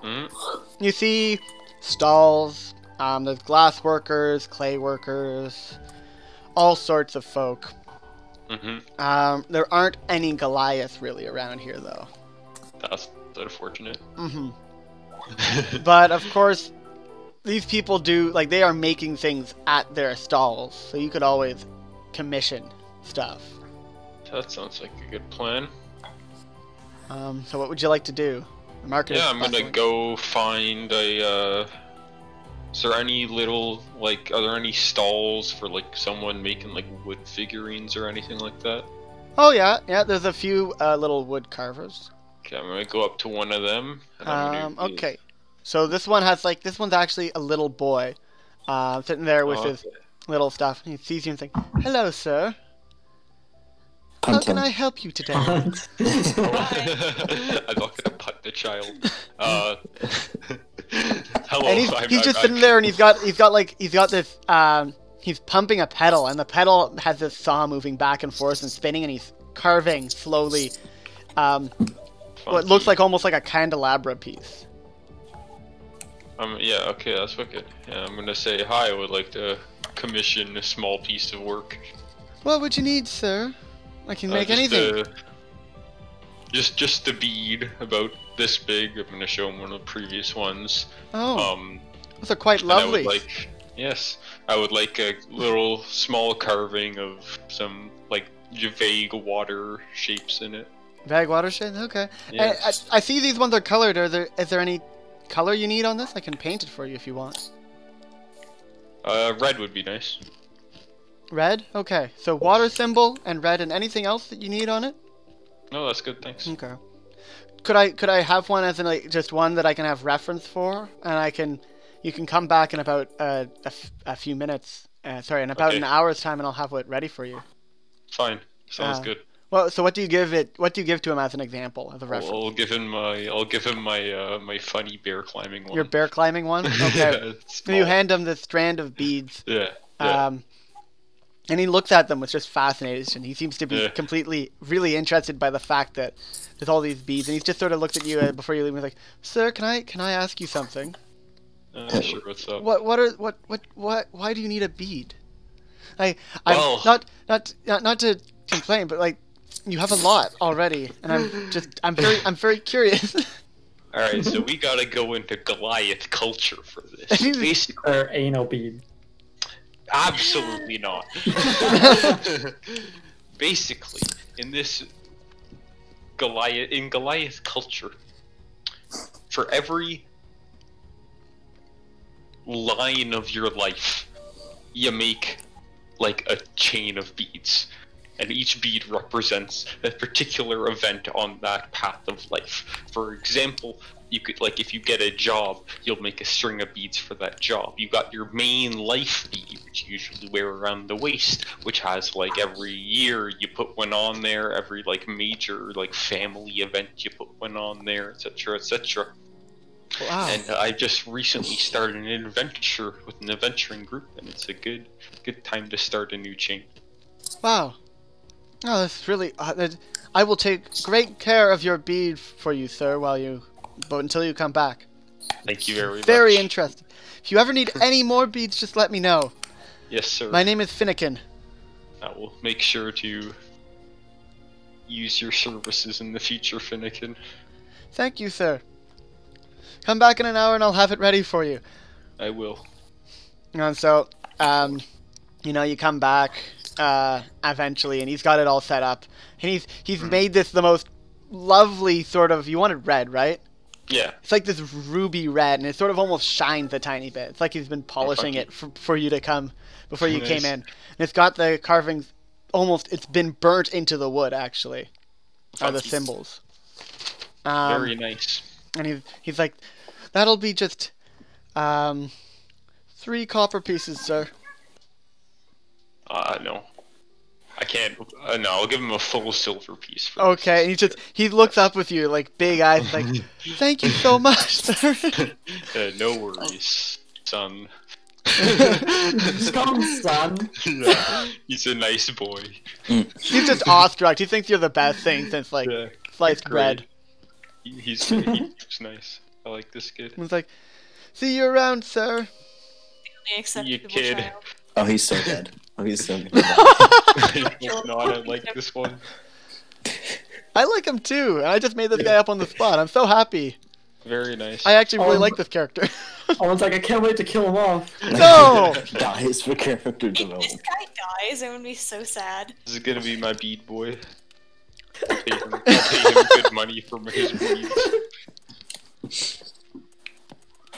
Mm. You see stalls. There's glass workers, clay workers, all sorts of folk. Mm-hmm. There aren't any Goliaths really around here, though. That's unfortunate. Mm-hmm. But of course, these people they are making things at their stalls, so you could always commission stuff. That sounds like a good plan. So what would you like to do? The market. Yeah, I'm gonna go find a. Is there any are there any stalls for someone making wood figurines or anything like that? Oh yeah. There's a few little wood carvers. Okay, I'm gonna go up to one of them. And I'm gonna Okay. So this one has this one's actually a little boy, sitting there with his little stuff. He sees you and thinks, "Hello, sir. How Punt can him. I help you today?" I'm not gonna punt the child. Hello. And he's just sitting there, and he's got this. He's pumping a pedal, and the pedal has this saw moving back and forth and spinning, and he's carving slowly. What looks almost like a candelabra piece. Yeah, okay, that's wicked. Yeah, I'm gonna say hi. I would like to commission a small piece of work. What would you need, sir? I can make anything. Just the bead, about this big. I'm gonna show him one of the previous ones. Oh, those are quite lovely. I would like a little small carving of some vague water shapes in it. Vague watershed. Okay. Yeah. I see these ones are colored. Is there any color you need on this? I can paint it for you if you want. Red would be nice. Red? Okay. So water symbol and red, and anything else that you need on it? No, that's good, thanks. Okay. Could I have one as in just one that I can have reference for, and you can come back in about a few minutes. In about an hour's time, and I'll have it ready for you. Fine. Sounds good. Well, so what do you give it? What do you give to him as an example, as a reference? I'll give him my funny bear climbing one. Your bear climbing one? Okay. So you hand him this strand of beads. Yeah. And he looks at them with just fascination. He seems to be really interested by the fact that there's all these beads, and he just sort of looks at you before you leave. And he's like, "Sir, can I ask you something?" Sure. What's up? Why do you need a bead? I'm Well- not to complain, but you have a lot already, and I'm very curious. All right, so we gotta go into Goliath culture for this. Basically, Or anal bead. absolutely not. Basically, in Goliath culture, for every line of your life, you make a chain of beads. And each bead represents a particular event on that path of life. For example, you could, if you get a job, you'll make a string of beads for that job. You got your main life bead, which you usually wear around the waist, which has, every year you put one on there, every, major, family event you put one on there, etc., etc. Wow. And I just recently started an adventure with an adventuring group, and it's a good time to start a new chain. Wow. Oh, that's really. I will take great care of your bead for you, sir, but until you come back. Thank you very much. Very interesting. If you ever need any more beads, just let me know. Yes, sir. My name is Finnegan. I will make sure to use your services in the future, Finnegan. Thank you, sir. Come back in an hour and I'll have it ready for you. I will. And so, you come back eventually, and he's got it all set up, and he's made this the most lovely sort of. You wanted red, right? Yeah. It's like this ruby red, and it sort of almost shines a tiny bit. It's like he's been polishing it for you to come before you came in. And it's got the carvings it's been burnt into the wood, actually. Are the symbols. Very nice. And he's like, that'll be just 3 copper pieces, sir. No. I can't. No, I'll give him a full silver piece. For Okay, and he looks up with you like big eyes, like, thank you so much, sir. No worries, son. Just call him son. Yeah, he's a nice boy. He's just awestruck. He thinks you're the best thing since like Yeah, sliced great. bread. He's nice. I like this kid. He's like, see you around, sir. Only acceptable kid. child. Oh, he's so dead. Oh, he's so dead. No, I don't like this one. I like him too. I just made this guy up on the spot. I'm so happy. Very nice. I actually really like this character. I was like, I can't wait to kill him off. No! Dies for character If this development. guy dies, I'm gonna be so sad. This is gonna be my bead boy. I'll pay him good money for his beads.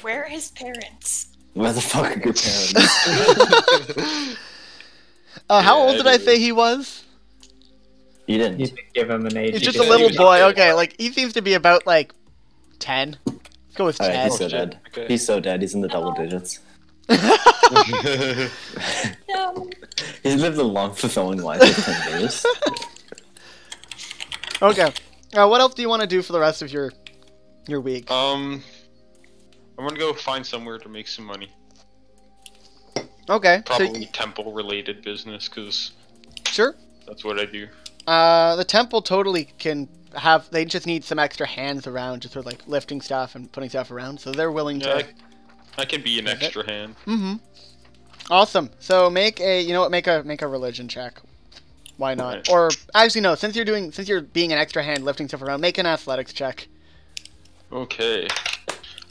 Where are his parents? Where the fuck are your parents? How old Yeah, did I dude. say he was? You didn't. You didn't give him an age. He's just Yeah, a he little was boy. okay. Okay, like he seems to be about like 10. Let's go with Alright, 10. he's so shit. dead. Okay. He's so dead. He's in the double digits. No. He's lived a long, fulfilling life of 10 years. Okay. What else do you want to do for the rest of your week? I'm gonna go find somewhere to make some money. Okay. Probably temple-related business, cause Sure. that's what I do. The temple totally can have. They just need some extra hands around, just sort of like lifting stuff and putting stuff around. So they're willing Yeah, to. I can be an extra hand. Mm-hmm. Awesome. So make a. You know what? Make a religion check. Why not? Alright. Or actually, no. Since you're being an extra hand lifting stuff around, make an athletics check. Okay.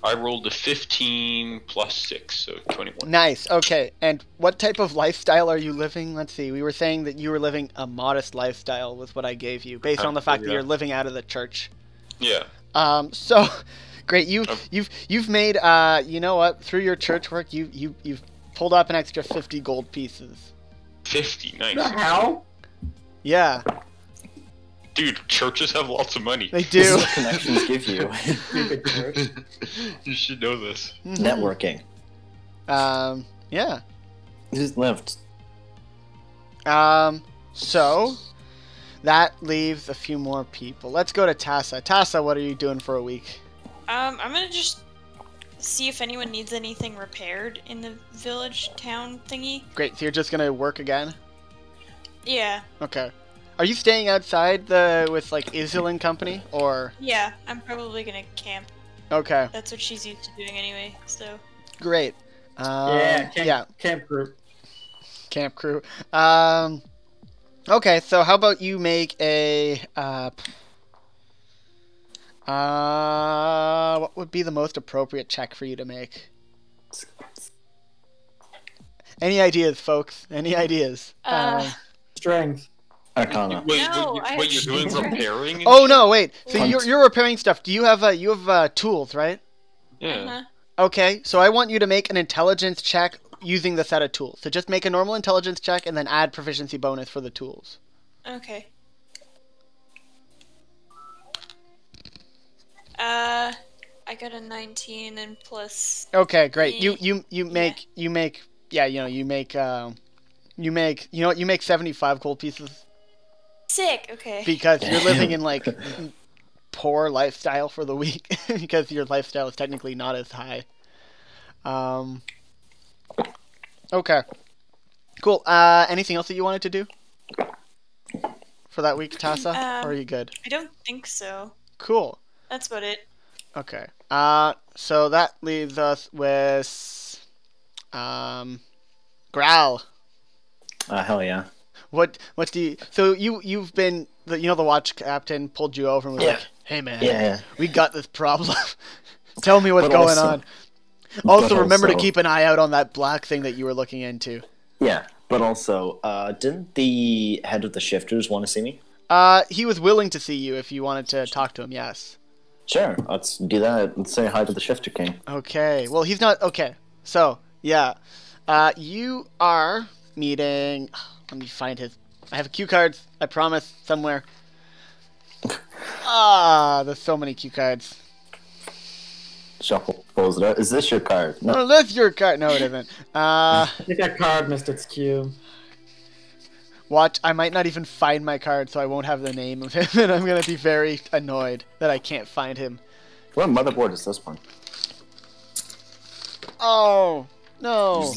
I rolled a 15 plus 6, so 21. Nice. Okay. And what type of lifestyle are you living? Let's see. We were saying that you were living a modest lifestyle was what I gave you, based on the fact that Yeah. you're living out of the church. Yeah. So great. You've made you know what? Through your church work, you've pulled up an extra 50 gold pieces. 50, nice. The hell? Yeah, Dude, churches have lots of money. they This do. is what connections give you. Stupid church. You should know this. Mhm. Networking. Yeah. Who's left? So that leaves a few more people. Let's go to Tassa. Tassa, what are you doing for a week? I'm gonna just see if anyone needs anything repaired in the village town thingy. Great. So you're just gonna work again? Yeah, Okay. Are you staying outside with like Isil and company, or? yeah, I'm probably gonna camp. Okay. That's what she's used to doing anyway, so. Great. Yeah, camp group. Camp crew. Okay, so how about you make a what would be the most appropriate check for you to make? Any ideas, folks? Any ideas? Strength. Arcana. Wait, No, I wait, you're doing actually- repairing? and Oh shit? no, wait. So Hunt. you're repairing stuff. Do you have tools, right? Yeah. Uh-huh. Okay, so I want you to make an intelligence check using the set of tools. So just make a normal intelligence check and then add proficiency bonus for the tools. Okay. I got a 19 and plus. Okay, great. You Yeah. make you make 75 gold pieces Sick. Okay. because you're living Damn. in like poor lifestyle for the week because your lifestyle is technically not as high. Okay. Cool. Anything else that you wanted to do for that week, Tassa? Or are you good? I don't think so. Cool. That's about it. Okay. So that leaves us with Growl. Hell yeah. What do you? So you've been the watch captain pulled you over and was Yeah. like, "Hey man, Yeah. we got this problem. Tell me what's But going also- on. Also, but remember to also- keep an eye out on that black thing that you were looking into." Yeah. But also, didn't the head of the shifters want to see me? He was willing to see you if you wanted to talk to him. Yes. Sure, let's do that. Let's say hi to the shifter king. Okay. Well, he's not. Okay. So yeah, you are meeting. Let me find his. I have cue cards. I promise somewhere. There's so many cue cards. Shuffle. pulls it out. Is this your card? No. Oh, that's your card. No, it isn't. Take that card, missed its cue. Watch, I might not even find my card, so I won't have the name of him, and I'm gonna be very annoyed that I can't find him. What motherboard is this one? Oh, no.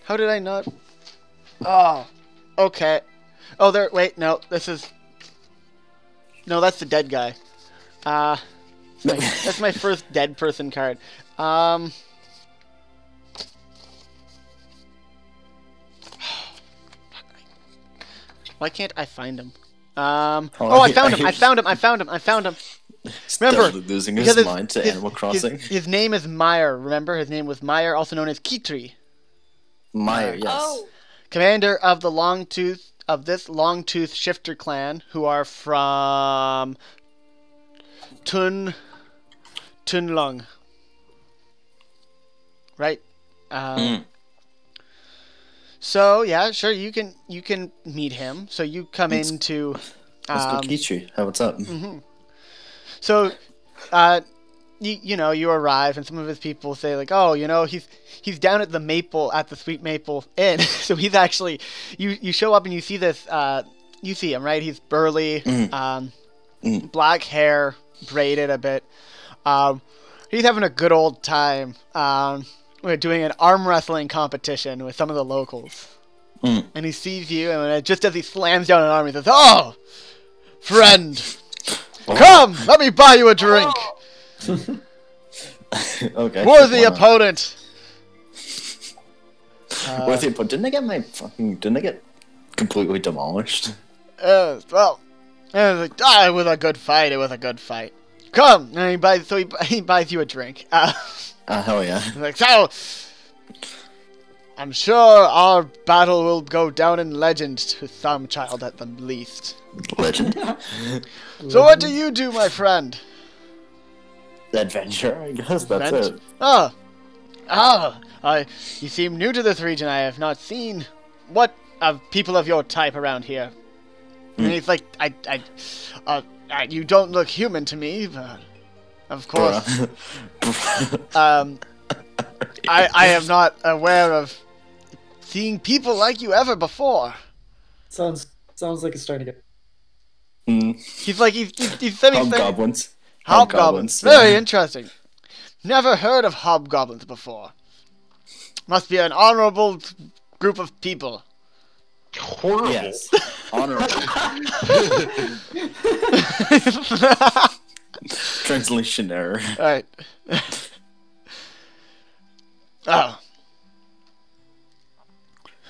How did I not? Oh, okay. Oh, there, wait, no, this is... No, that's the dead guy. That's my first dead person card. Why can't I find him? I found him! I found him! Remember, losing his mind to Animal Crossing. His name is Meyer. Remember, his name was Meyer, also known as Kitri. Meyer, yes. Oh. Commander of this long-tooth shifter clan, who are from Tunlung. Right? So yeah, sure, you can meet him. So you come into Let's go Kitri. How what's up? So you arrive, and some of his people say like, oh, he's down at the Sweet Maple Inn. So he's actually, you show up and you see this, you see him, right? He's burly, black hair, braided a bit. He's having a good old time. We're doing an arm wrestling competition with some of the locals. And he sees you, and just as he slams down an arm, he says, oh, friend, come, let me buy you a drink. Okay. Worthy opponent. Worthy opponent. Didn't I get completely demolished? Well, it was a good fight. It was a good fight. Come, and he buys you a drink. Hell yeah. Like, so, I'm sure our battle will go down in legend to some child at the least. Legend. So what do you do, my friend? Adventure, I guess. That's it. You seem new to this region. I have not seen what of people of your type around here. And he's like, you don't look human to me, but of course. I am not aware of seeing people like you ever before. Sounds like it's starting to get. He's like, he's saying Hobgoblins. Hobgoblins. Very interesting. Never heard of hobgoblins before. Must be an honorable group of people. Horrible. Yes. Honorable. Translation error. Alright. Oh.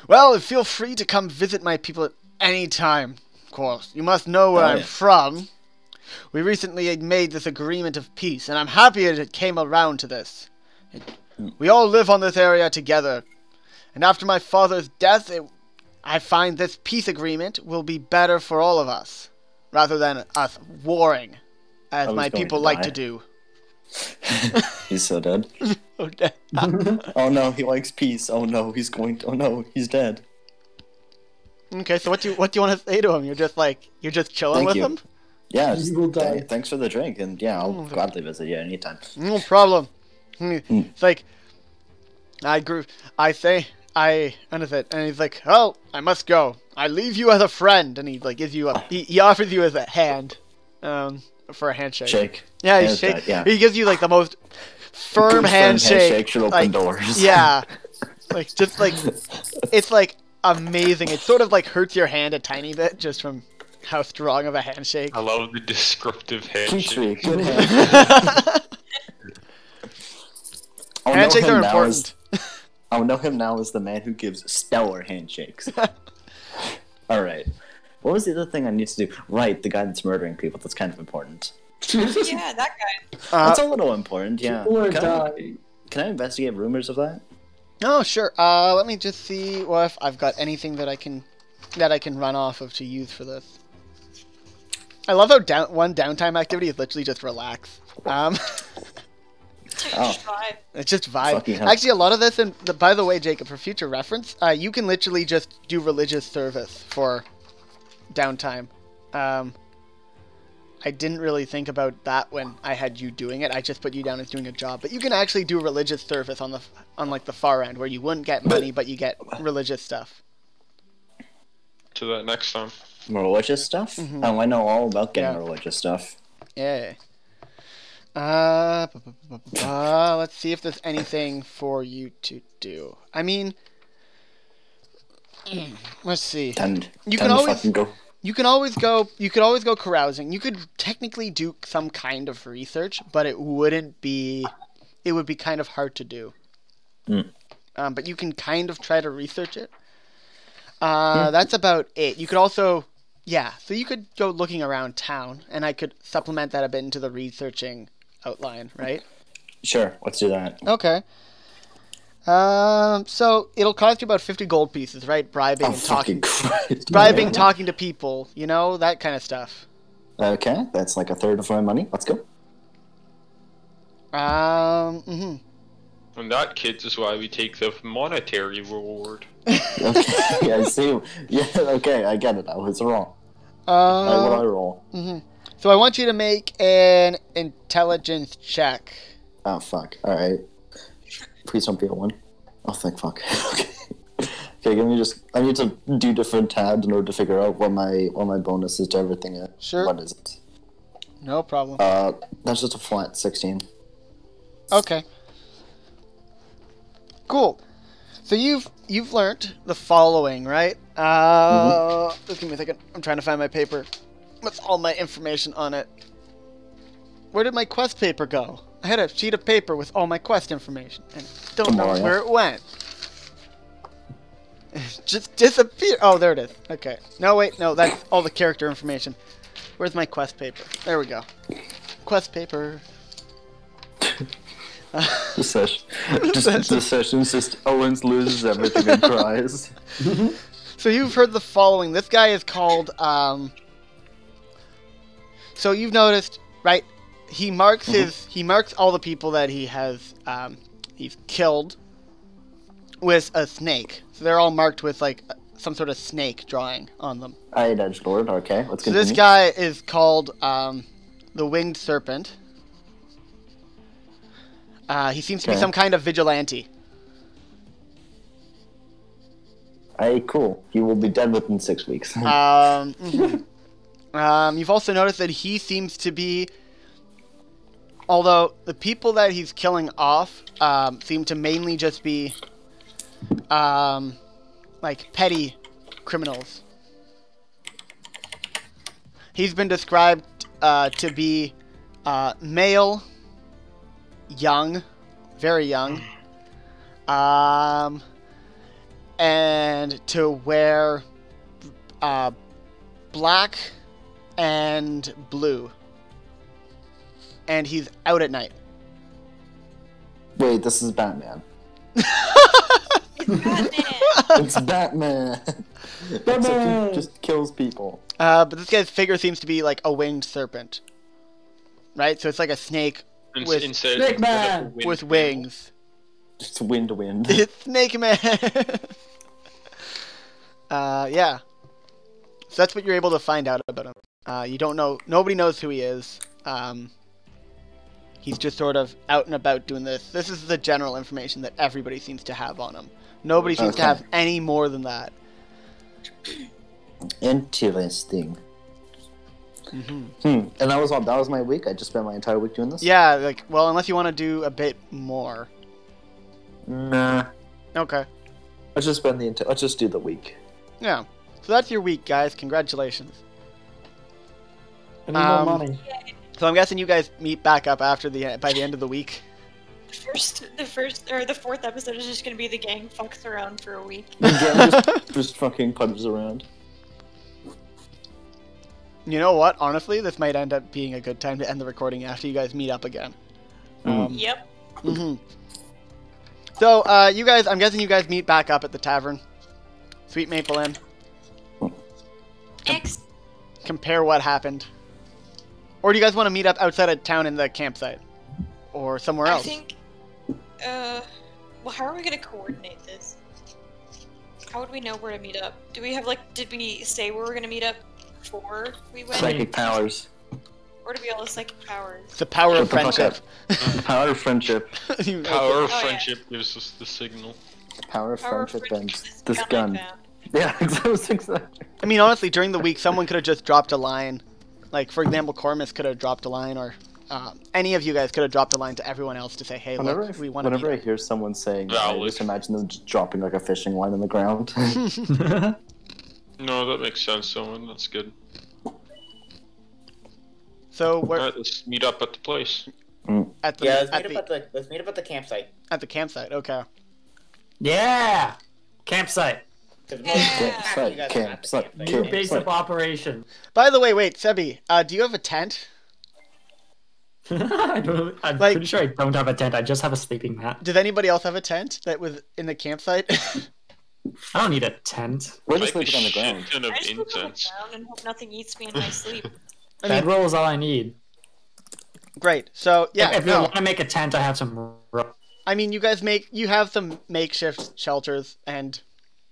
Well, feel free to come visit my people at any time, of course. You must know where I'm from. We recently made this agreement of peace, and I'm happy that it came around to this. We all live on this area together. And after my father's death, I find this peace agreement will be better for all of us, rather than us warring, as my people like to do. He's so dead. Oh, dead. Oh no, he likes peace. Oh no, oh no, he's dead. Okay, so what do you want to say to him? You're just chilling with him? Yeah, You will die. thanks for the drink, and yeah, I'll gladly visit you anytime. No problem. It's like, and he's like, oh, I must go. I leave you as a friend, and he like gives you he offers you as a hand, for a handshake. Shake. Yeah, he gives you like the most firm handshake. Should open doors. Yeah, it's like amazing. It sort of like hurts your hand a tiny bit just from how strong of a handshake. I love the descriptive handshake. Good hand. Handshakes are important. I'll know him now as the man who gives stellar handshakes. Alright. What was the other thing I need to do? Right, the guy that's murdering people. That's kind of important. Yeah, that guy. That's a little important, yeah. People are dying. Can I investigate rumors of that? Oh, sure. Let me just see if I've got anything that I can run off of to use for this. I love how one downtime activity is literally just relax. It's just vibe. Actually, a lot of this, and by the way, Jacob, for future reference, you can literally just do religious service for downtime. I didn't really think about that when I had you doing it. I just put you down as doing a job. But you can actually do religious service on like the far end, where you wouldn't get money, but you get religious stuff. To that next time. Religious stuff? Mhm. Oh, I know all about getting Yeah. religious stuff. Yeah. Let's see if there's anything for you to do. I mean, let's see. You can always fucking go. You can always go. You could always go carousing. You could technically do some kind of research, but it wouldn't be. It would be kind of hard to do. But you can kind of try to research it. That's about it. You could also, so you could go looking around town, and I could supplement that a bit into the researching outline, right? Sure, let's do that. Okay. So it'll cost you about 50 gold pieces, right? Bribing and talking. Christ. Bribing, talking to people, that kind of stuff. Okay, that's like a third of my money. Let's go. Mm-hmm. And that, kids, is why we take the monetary reward. Okay, I see. Yeah, okay, I get it. I was wrong. What I roll? Mm-hmm. So I want you to make an intelligence check. Oh, fuck. Alright. Please don't be a 1. Oh, thank fuck. Okay. Okay, I need to do different tabs in order to figure out what my bonus is to everything is. Sure. What is it? No problem. That's just a flat 16. Okay. Cool. So you've learned the following, right? Just give me a second. I'm trying to find my paper with all my information on it. Where did my quest paper go? I had a sheet of paper with all my quest information, and don't know where it went. It just disappeared. Oh, there it is. Okay. No, wait. No, that's all the character information. Where's my quest paper? There we go. Quest paper. The session's just Owens loses everything and cries. So you've heard the following. This guy is called, so you've noticed, right? He marks all the people that he has, he's killed with a snake. So they're all marked with, like, some sort of snake drawing on them. Alright, Edgelord, okay, let's continue. So this guy is called, the Winged Serpent. He seems to be some kind of vigilante. Hey, cool. He will be dead within 6 weeks. You've also noticed that he seems to be, although the people that he's killing off seem to mainly just be like petty criminals. He's been described to be male, young, very young, and to wear black and blue, and he's out at night. Wait, this is Batman. It's Batman. Batman! He just kills people. But this guy's figure seems to be like a winged serpent, right? So it's like a snake Snake Man! with wings. It's wind. It's Snake Man. Yeah. So that's what you're able to find out about him. You don't know. Nobody knows who he is. He's just sort of out and about doing this. This is the general information that everybody seems to have on him. Nobody seems to have any more than that. Interesting. And that was all. That was my week. I just spent my entire week doing this. Yeah, like, well, unless you want to do a bit more. Nah. Okay. Let's just spend the. Let's just do the week. Yeah. So that's your week, guys. Congratulations. I need more money. So I'm guessing you guys meet back up after by the end of the week. The fourth episode is just gonna be the gang fucks around for a week. The gang just fucking punches around. You know what? Honestly, this might end up being a good time to end the recording after you guys meet up again. Yep. So, you guys, I'm guessing you guys meet back up at the tavern. Sweet Maple Inn. Compare what happened. Or do you guys want to meet up outside of town in the campsite? Or somewhere else? I think, well, how are we gonna coordinate this? How would we know where to meet up? Do we have, like, did we say where we're gonna meet up before we went? Psychic powers. Or to be all the psychic powers. It's the power of Shut the fuck friendship. Power of friendship. Power of yeah. friendship gives us the signal. Power of Power of friendship friendship and is this gun. found. Yeah, exactly. I mean, honestly, during the week, someone could have just dropped a line. Like, for example, Cormus could have dropped a line, or any of you guys could have dropped a line to everyone else to say, hey, Whenever, look, we want to whenever I meet hear someone saying, that, I Valid. just imagine them just dropping like a fishing line on the ground. No, that makes sense, Owen. That's good. So, we're Alright, let's meet up at the place. at the, Yeah, let's meet up at the campsite. at the campsite, okay. Yeah! Campsite. 'Cause most Yeah. you guys are at the Campsite. campsite. New base of operation. By the way, wait, Sebi, do you have a tent? I'm Like- pretty sure I don't have a tent. I just have a sleeping mat. Did anybody else have a tent that was in the campsite? I don't need a tent. We're just Like a sleeping on the ground. shit ton of I just look on the incense. ground and hope nothing eats me in my sleep. I mean, Bedroll is all I need. great. So, yeah, if you no. want to make a tent, I have some rope. I mean, you have some makeshift shelters and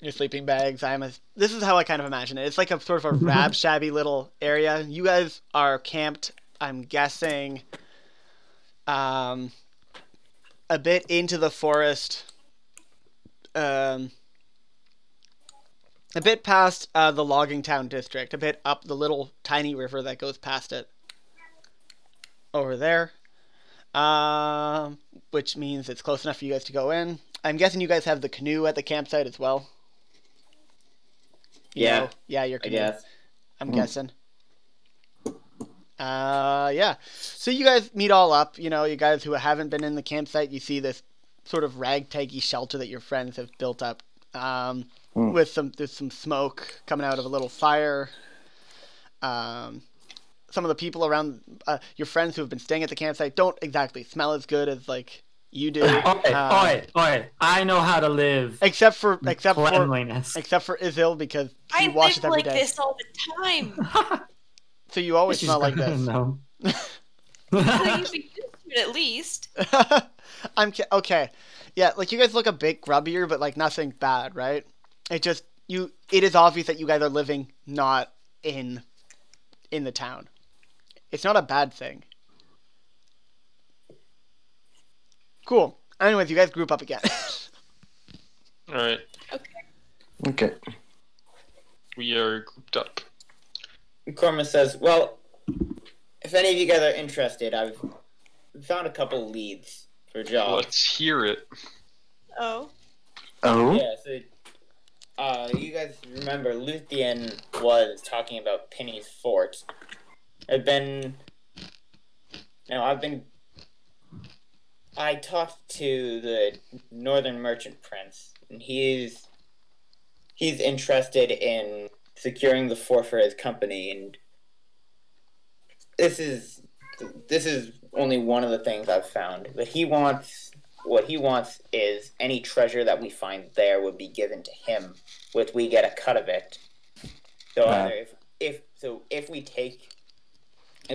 your sleeping bags. This is how I kind of imagine it. It's like a sort of a shabby little area. You guys are camped, I'm guessing, a bit into the forest, a bit past the logging town district, a bit up the little tiny river that goes past it. Over there. Which means it's close enough for you guys to go in. I'm guessing you guys have the canoe at the campsite as well. You Yeah. know? Yeah, your I canoe. guess. I'm guessing. Yeah. So you guys meet all up. You know, you guys who haven't been in the campsite, you see this sort of ragtaggy shelter that your friends have built up. With there's some smoke coming out of a little fire. Some of the people around your friends who have been staying at the campsite don't exactly smell as good as like you do. Oi. I know how to live. Except for Cleanliness. Izil because he I washes live every like day. this all the time. So you always smell like this. No. So you be used to it at least. Okay. Yeah, like you guys look a bit grubbier, but like nothing bad, right? It is obvious that you guys are living not in the town. It's not a bad thing. Cool. Anyways, you guys group up again. Alright, Okay. we are grouped up. Cormus says, well, if any of you guys are interested, I've found a couple leads for jobs. Let's hear it. Oh. Oh? Yeah, so, you guys remember Luthien was talking about Penny's Fort. I talked to the Northern Merchant Prince, and he's interested in securing the fort for his company, and this is only one of the things I've found. But what he wants is any treasure that we find there would be given to him, which we get a cut of it. So either if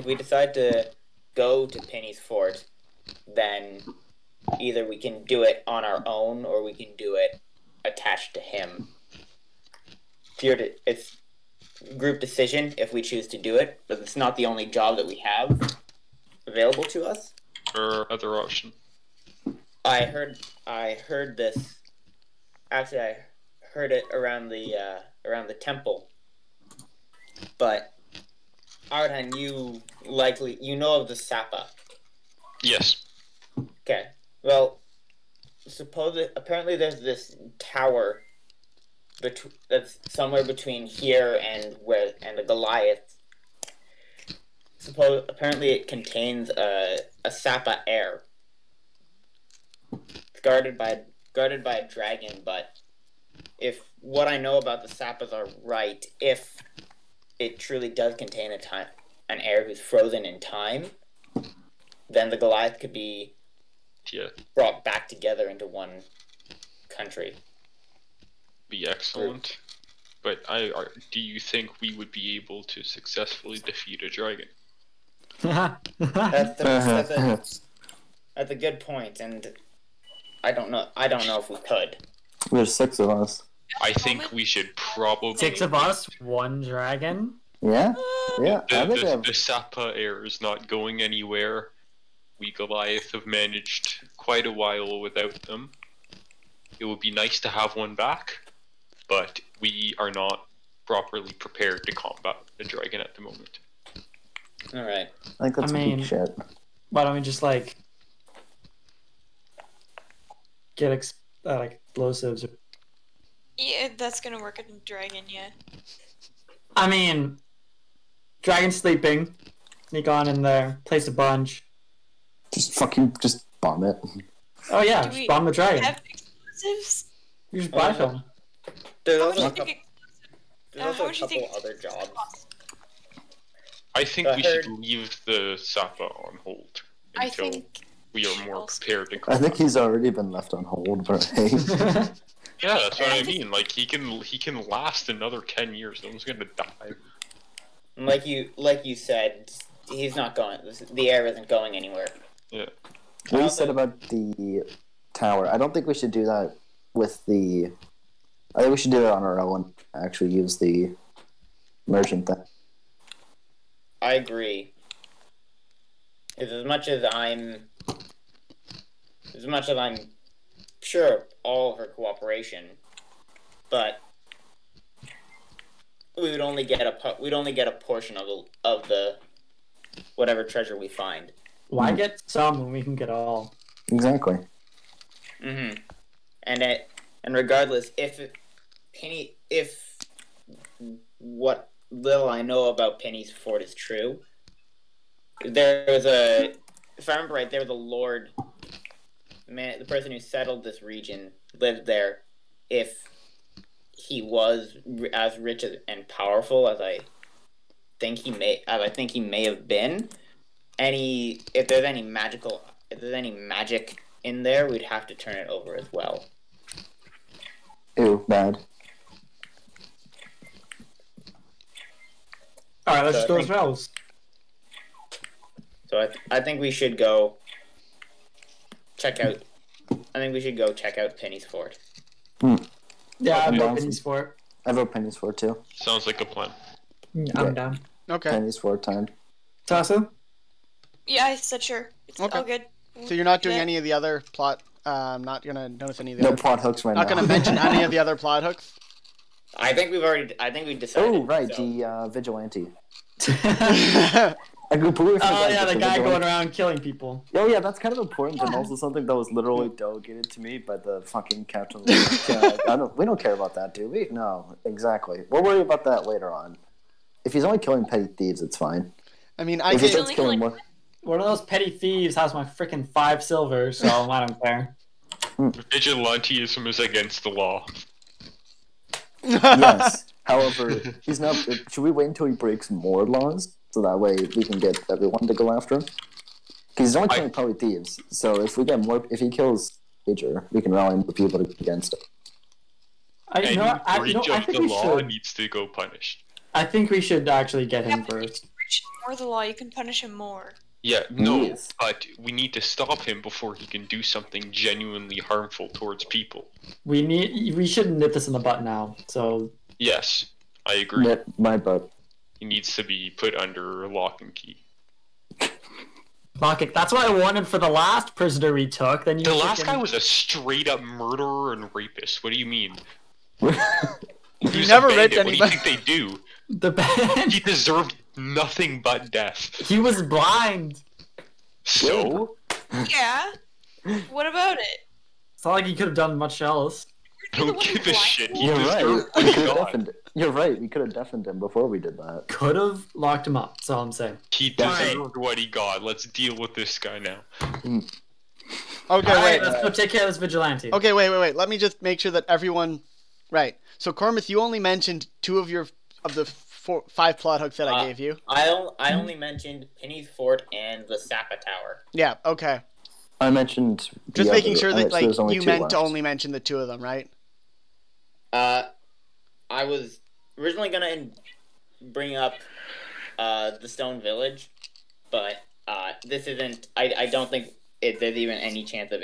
we decide to go to Penny's Fort, then either we can do it on our own or we can do it attached to him. It's group decision if we choose to do it, but it's not the only job that we have available to us. Or other option. I heard this. Actually, I heard it around the temple. But Ardhan, you know of the Sapa. Yes. Okay. Well, apparently there's this tower that's somewhere between here and the Goliath. Apparently it contains a Sapa heir. It's guarded by a dragon, but if what I know about the Sapas are right, if it truly does contain an heir who's frozen in time, then the Goliath could be brought back together into one country. Be excellent. But do you think we would be able to successfully defeat a dragon? That's a good point, and I don't know if we could. There's 6 of us. I think we should probably... 6 of us, 1 dragon. Yeah, yeah. I think The Sapa heir is not going anywhere. We Goliath have managed quite a while without them. It would be nice to have one back, but we are not properly prepared to combat the dragon at the moment. Alright. I think that's I mean- peak shit. Why don't we just like get like explosives? Yeah, that's gonna work in Dragon, yeah. I mean, dragon sleeping. Sneak on in there, place a bunch. Just bomb it. Oh yeah, Do just we bomb the dragon. have explosives? You just buy some. There's How much do also you a couple, think? there's How also a much do you couple think? other jobs. I think I we heard- should leave the Sapa on hold I until think we are more also- prepared to I combat. think he's already been left on hold, but hey. Yeah, that's what I I think- mean. Like he can last another 10 years. No one's gonna die. And like you said, he's not going. The heir isn't going anywhere. Yeah. What you said about the tower, I don't think we should do that with the... I think we should do it on our own, actually use the merchant thing. I agree. As much as I'm sure of all of her cooperation, but we'd only get a portion of the whatever treasure we find. Why get some when we can get all? Exactly. Mm-hmm. And regardless, if what little I know about Penny's Fort is true, if I remember right, there was a lord, the person who settled this region lived there. If he was as rich and powerful as I think he may have been, if there's any magic in there, we'd have to turn it over as well. Ew, bad. Alright, let's So just I go think- ourselves. So I think we should go check out. I think we should go check out Penny's Fort. Yeah, I'm Okay. down Penny's Fort. I vote Penny's Fort too. Sounds like a plan. I'm down. Okay. Penny's Fort time. Tasso? Yeah, I said sure. It's Okay. all good. So you're not doing Yeah. any of the other plot. I'm not gonna notice any of the No other. plot hooks right Not now. gonna mention any of the other plot hooks. I think we decided. Oh, right, so- the vigilante. Oh I completely forgot yeah, that the guy vigilante- going around killing people. Oh yeah, that's kind of important and also something that was literally delegated to me by the fucking captain. We don't care about that, do we? No, exactly. We'll worry about that later on. If he's only killing petty thieves, it's fine. I mean, I If he get. starts killing more, One of those petty thieves has my freaking 5 silver, so I don't care. Vigilantism is against the law. yes. However, he's not. Should we wait until he breaks more laws so that way we can get everyone to go after him? Because he's only killing petty thieves. So if he kills Major, we can rally more people against him. Any I breach think of the we law should. needs to go punished. I think we should actually get him Yeah, but first. breach more of the law, you can punish him more. Yeah, no, Yes. but we need to stop him before he can do something genuinely harmful towards people. We should nip this in the butt now. So Yes, I agree. My butt. He needs to be put under lock and key. lock it. That's what I wanted for the last prisoner we took. Then you The last freaking- guy was a straight up murderer and rapist. What do you mean? You Who's never a bandit? raped What do you anybody. think they do? the band. He deserved nothing but death. He was blind. So? Yeah. What about it? It's not like he could have done much else. Don't give a shit. He You're right. deserved We what he could have got. deafened. You're right. We could have deafened him before we did that. Could have locked him up. That's all I'm saying. He Fine. deserved what he got. Let's deal with this guy now. Okay, All wait. right, let's go take care of this vigilante. Okay, wait. Let me just make sure that everyone. Right. So, Cormus, you only mentioned 2 of the 5 plot hooks that I gave you. I only mentioned Penny's Fort and the Sapa Tower. Yeah. Okay. I mentioned. the Just making other- sure that so there's only you 2 meant to left. only mention the 2 of them, right? I was originally gonna bring up the Stone Village, but this isn't. I don't think there's even any chance of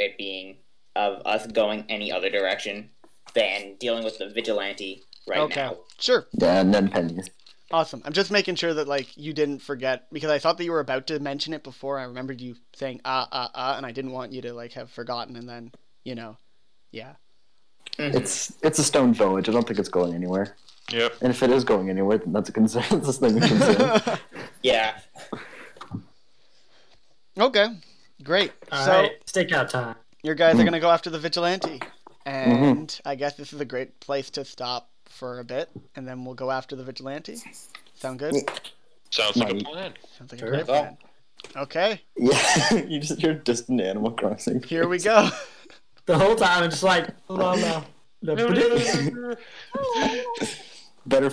us going any other direction than dealing with the vigilante right Okay. now. Sure. Yeah, and then pennies. Awesome. I'm just making sure that like you didn't forget because I thought that you were about to mention it before. I remembered you saying and I didn't want you to like have forgotten and then, yeah. It's a stone village. I don't think it's going anywhere. Yep. And if it is going anywhere, then that's a concern. That's a thing of concern. Yeah. Okay. Great. All So right, stakeout time. your guys are gonna go after the vigilante. And I guess this is a great place to stop for a bit, and then we'll go after the vigilante. Sound good? Sounds like a plan. Sounds like a great plan. Okay, Yeah, you're distant Animal Crossing. here we go. The whole time, I'm just like, la la. Better